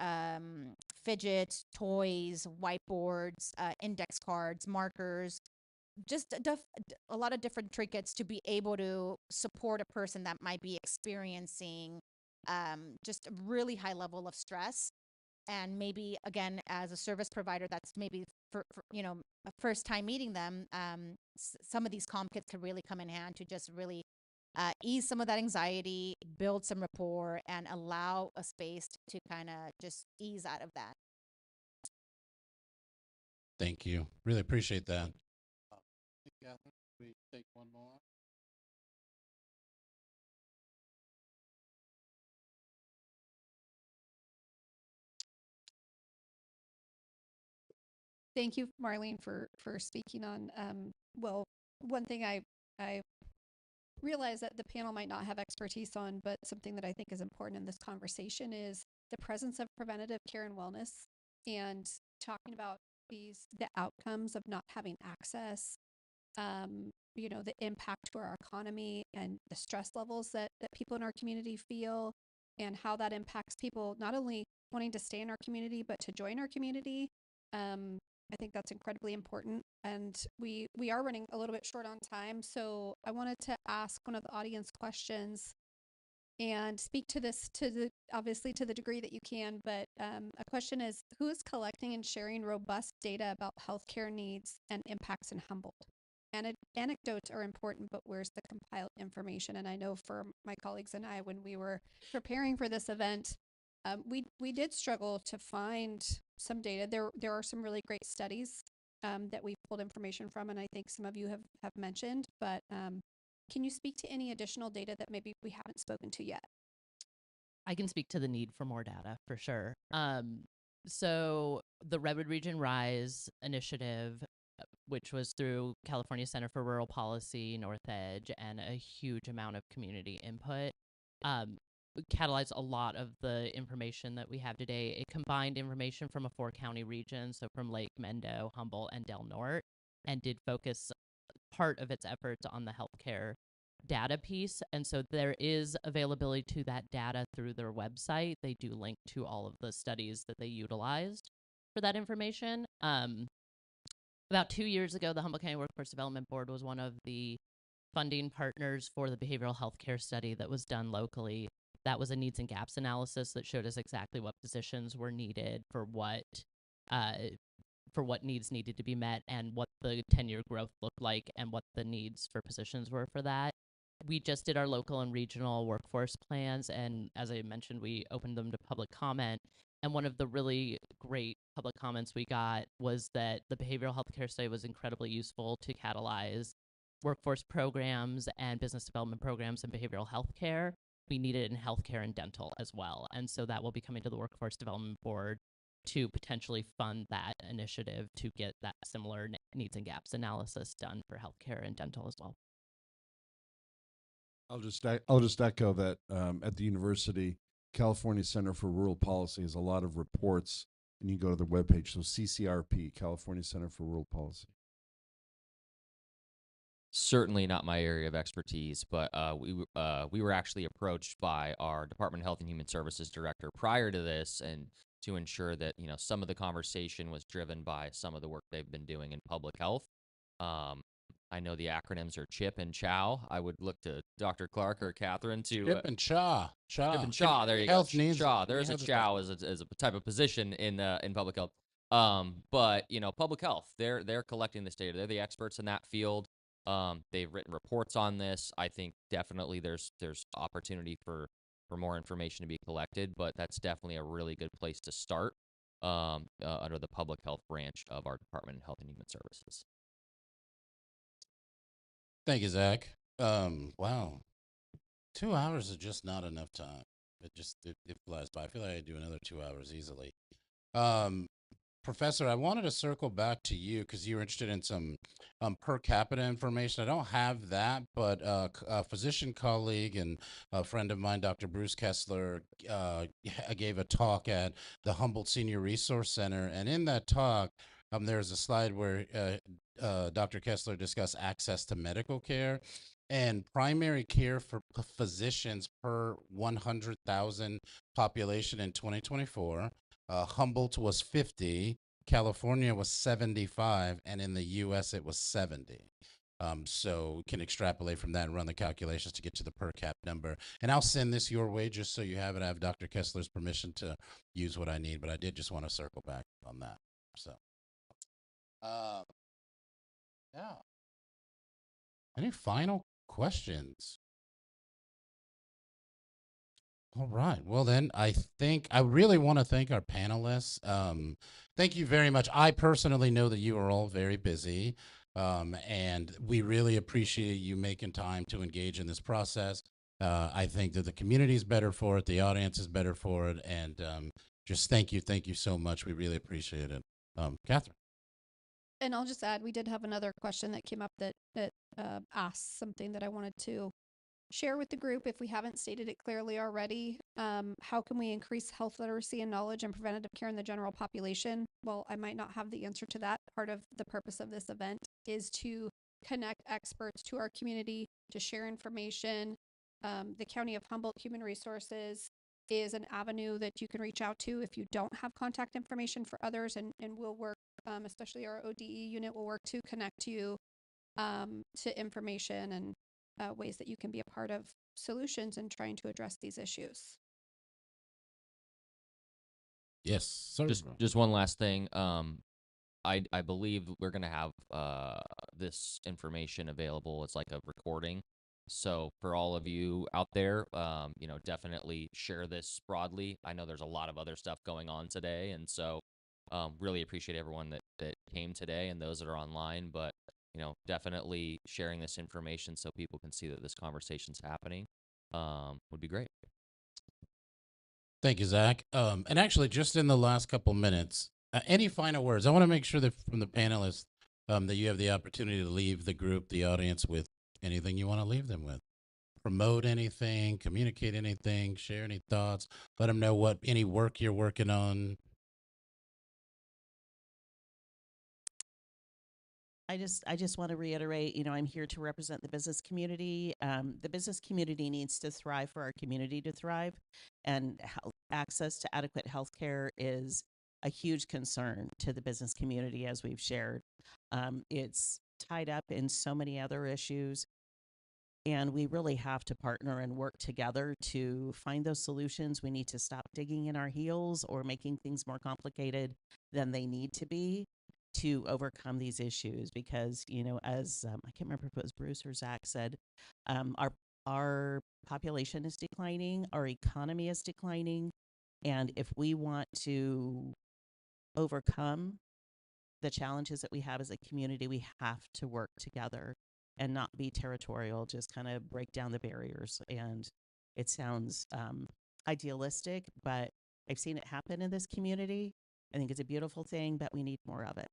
Speaker 8: fidgets, toys, whiteboards, index cards, markers, just a lot of different trinkets to be able to support a person that might be experiencing just a really high level of stress. And maybe, again, as a service provider, that's maybe for a first time meeting them, some of these calm kits could really come in hand to just really ease some of that anxiety, build some rapport, and allow a space to kind of just ease out of that.
Speaker 1: Thank you. Really appreciate that. Catherine, we take one more.
Speaker 2: Thank you, Marlene, for speaking on. Well, one thing I realize that the panel might not have expertise on, but something that I think is important in this conversation is the presence of preventative care and wellness, and talking about the outcomes of not having access, the impact to our economy and the stress levels that people in our community feel, and how that impacts people not only wanting to stay in our community, but to join our community. I think that's incredibly important. And we are running a little bit short on time. So I wanted to ask one of the audience questions and speak to this obviously to the degree that you can. But a question is, who is collecting and sharing robust data about healthcare needs and impacts in Humboldt? Anecdotes are important, but where's the compiled information? And I know for my colleagues and I, when we were preparing for this event, we did struggle to find some data. There are some really great studies that we pulled information from, and I think some of you have mentioned, but can you speak to any additional data that maybe we haven't spoken to yet?
Speaker 7: I can speak to the need for more data for sure. So the Redwood Region RISE initiative, which was through California Center for Rural Policy, North Edge, and a huge amount of community input, catalyzed a lot of the information that we have today. It combined information from a 4-county region, so from Lake, Mendo, Humboldt, and Del Norte, and did focus part of its efforts on the healthcare data piece. And so there is availability to that data through their website. They do link to all of the studies that they utilized for that information. About 2 years ago, the Humboldt County Workforce Development Board was one of the funding partners for the behavioral health care study that was done locally. That was a needs and gaps analysis that showed us exactly what positions were needed for what needs needed to be met, and what the 10-year growth looked like, and what the needs for positions were for that. We just did our local and regional workforce plans, and as I mentioned, we opened them to public comment. And one of the really great public comments we got was that the behavioral health care study was incredibly useful to catalyze workforce programs and business development programs in behavioral health care. We need it in healthcare and dental as well. And so that will be coming to the Workforce Development Board to potentially fund that initiative to get that similar needs and gaps analysis done for healthcare and dental as well.
Speaker 6: I'll just echo that at the university, California Center for Rural Policy has a lot of reports, and you can go to their webpage. So CCRP, California Center for Rural Policy.
Speaker 5: certainly not my area of expertise, but we were actually approached by our Department of Health and Human Services director prior to this, and to ensure that some of the conversation was driven by some of the work they've been doing in public health. Um, I know the acronyms are CHIP and CHOW. I would look to Dr. Clark or Catherine to
Speaker 1: Chip and Chaw.
Speaker 5: CHIP and CHAW. There you
Speaker 1: Health
Speaker 5: go.
Speaker 1: needs.
Speaker 5: CHAW. There
Speaker 1: we
Speaker 5: is a
Speaker 1: have this
Speaker 5: CHOW as a type of position in public health. But public health, they're collecting this data. They're the experts in that field. They've written reports on this. I think definitely there's opportunity for more information to be collected, but that's definitely a really good place to start under the public health branch of our Department of Health and Human Services.
Speaker 1: Thank you, Zach. Wow. 2 hours is just not enough time. It flies by. I feel like I do another 2 hours easily. Professor, I wanted to circle back to you because you were interested in some per capita information. I don't have that, but a physician colleague and a friend of mine, Dr. Bruce Kessler, gave a talk at the Humboldt Senior Resource Center. And in that talk, there's a slide where Dr. Kessler discussed access to medical care. And primary care for physicians per 100,000 population in 2024. Humboldt was 50, California was 75, and in the U.S. it was 70. So we can extrapolate from that and run the calculations to get to the per cap number. And I'll send this your way just so you have it. I have Dr. Kessler's permission to use what I need, but I did just want to circle back on that. So, yeah. Any final questions? All right. Well, then I think I really want to thank our panelists. Thank you very much. I personally know that you are all very busy, and we really appreciate you making time to engage in this process. I think that the community is better for it, the audience is better for it, and just thank you so much. We really appreciate it. Catherine.
Speaker 2: And I'll just add, we did have another question that came up that asked something that I wanted to share with the group if we haven't stated it clearly already. How can we increase health literacy and knowledge and preventative care in the general population? Well, I might not have the answer to that. Part of the purpose of this event is to connect experts to our community, to share information. The County of Humboldt Human Resources is an avenue that you can reach out to if you don't have contact information for others, and we'll work, especially our ODE unit will work to connect you to information and ways that you can be a part of solutions in trying to address these issues.
Speaker 1: Yes, sir.
Speaker 5: Just one last thing. I believe we're gonna have this information available as like a recording. So for all of you out there, definitely share this broadly. I know there's a lot of other stuff going on today, and so really appreciate everyone that came today and those that are online. But definitely sharing this information so people can see that this conversation's happening would be great.
Speaker 1: Thank you, Zach. And actually, just in the last couple minutes, any final words? I want to make sure that from the panelists that you have the opportunity to leave the group, the audience, with anything you want to leave them with. Promote anything, communicate anything, share any thoughts, let them know any work you're working on.
Speaker 4: I just want to reiterate, I'm here to represent the business community. The business community needs to thrive for our community to thrive, and access to adequate health care is a huge concern to the business community, as we've shared. It's tied up in so many other issues, and we really have to partner and work together to find those solutions. We need to stop digging in our heels or making things more complicated than they need to be to overcome these issues, because as I can't remember if it was Bruce or Zach said, our population is declining, our economy is declining, and if we want to overcome the challenges that we have as a community, we have to work together and not be territorial, just kind of break down the barriers. And it sounds idealistic, but I've seen it happen in this community. I think it's a beautiful thing, but we need more of it.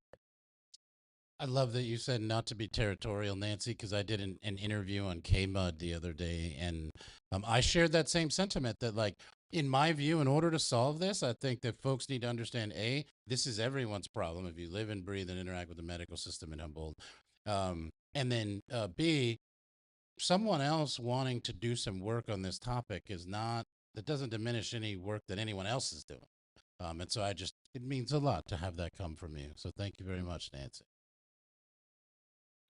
Speaker 1: I love that you said not to be territorial, Nancy, because I did an interview on K-Mud the other day, and I shared that same sentiment that, like, in my view, in order to solve this, I think that folks need to understand, this is everyone's problem if you live and breathe and interact with the medical system in Humboldt. And then B, someone else wanting to do some work on this topic is not, that doesn't diminish any work that anyone else is doing. And so it means a lot to have that come from you. So thank you very much, Nancy.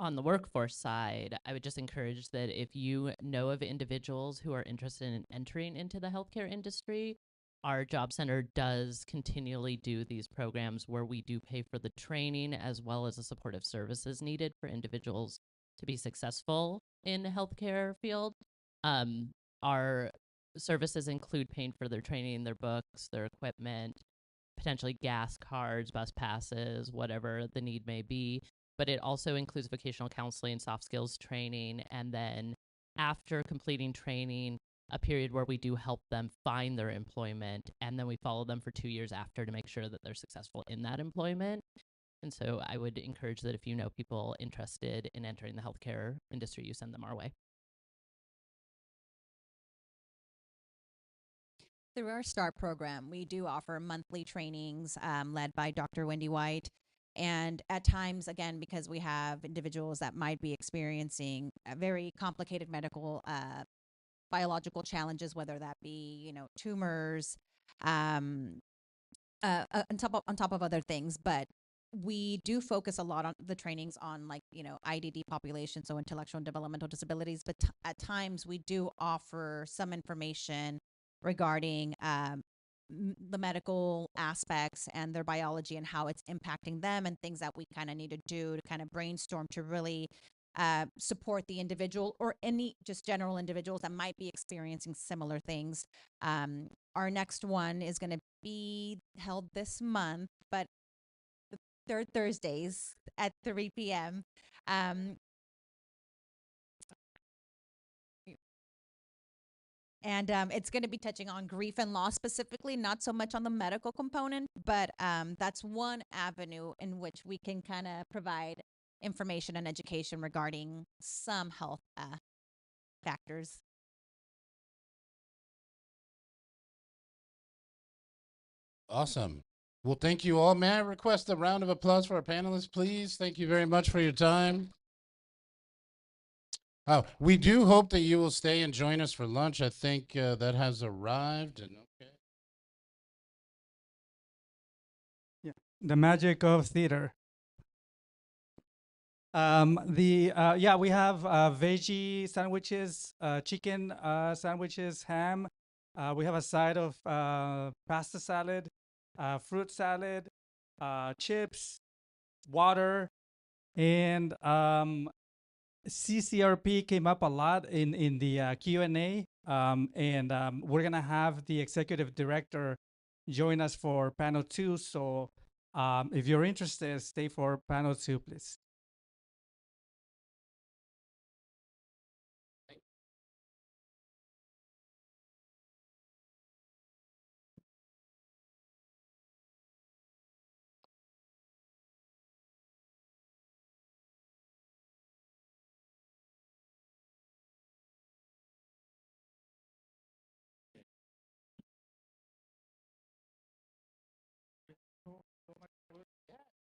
Speaker 7: On the workforce side, I would just encourage that if you know of individuals who are interested in entering into the healthcare industry, our job center does continually do these programs where we do pay for the training as well as the supportive services needed for individuals to be successful in the healthcare field. Our services include paying for their training, their books, their equipment, potentially gas cards, bus passes, whatever the need may be. But it also includes vocational counseling, soft skills training, and then after completing training, a period where we do help them find their employment, and then we follow them for 2 years after to make sure that they're successful in that employment. And so I would encourage that if you know people interested in entering the healthcare industry, you send them our way.
Speaker 8: Through our START program, we do offer monthly trainings led by Dr. Wendy White. And at times, again, because we have individuals that might be experiencing a very complicated medical biological challenges, whether that be, tumors, on top of other things, but we do focus a lot on the trainings on IDD population, so intellectual and developmental disabilities. But at times we do offer some information regarding the medical aspects and their biology and how it's impacting them, and things that we kind of need to do to kind of brainstorm to really support the individual or any just general individuals that might be experiencing similar things. Our next one is going to be held this month, but the third Thursdays at 3 p.m. And it's going to be touching on grief and loss specifically, not so much on the medical component, but that's one avenue in which we can kind of provide information and education regarding some health factors.
Speaker 1: Awesome. Well, thank you all. May I request a round of applause for our panelists, please? Thank you very much for your time. Oh, we do hope that you will stay and join us for lunch. I think that has arrived. And okay.
Speaker 3: Yeah, the magic of theater. We have veggie sandwiches, chicken sandwiches, ham. We have a side of pasta salad, fruit salad, chips, water, and CCRP came up a lot in the Q&A, and we're gonna have the executive director join us for panel 2. So if you're interested, stay for panel 2, please.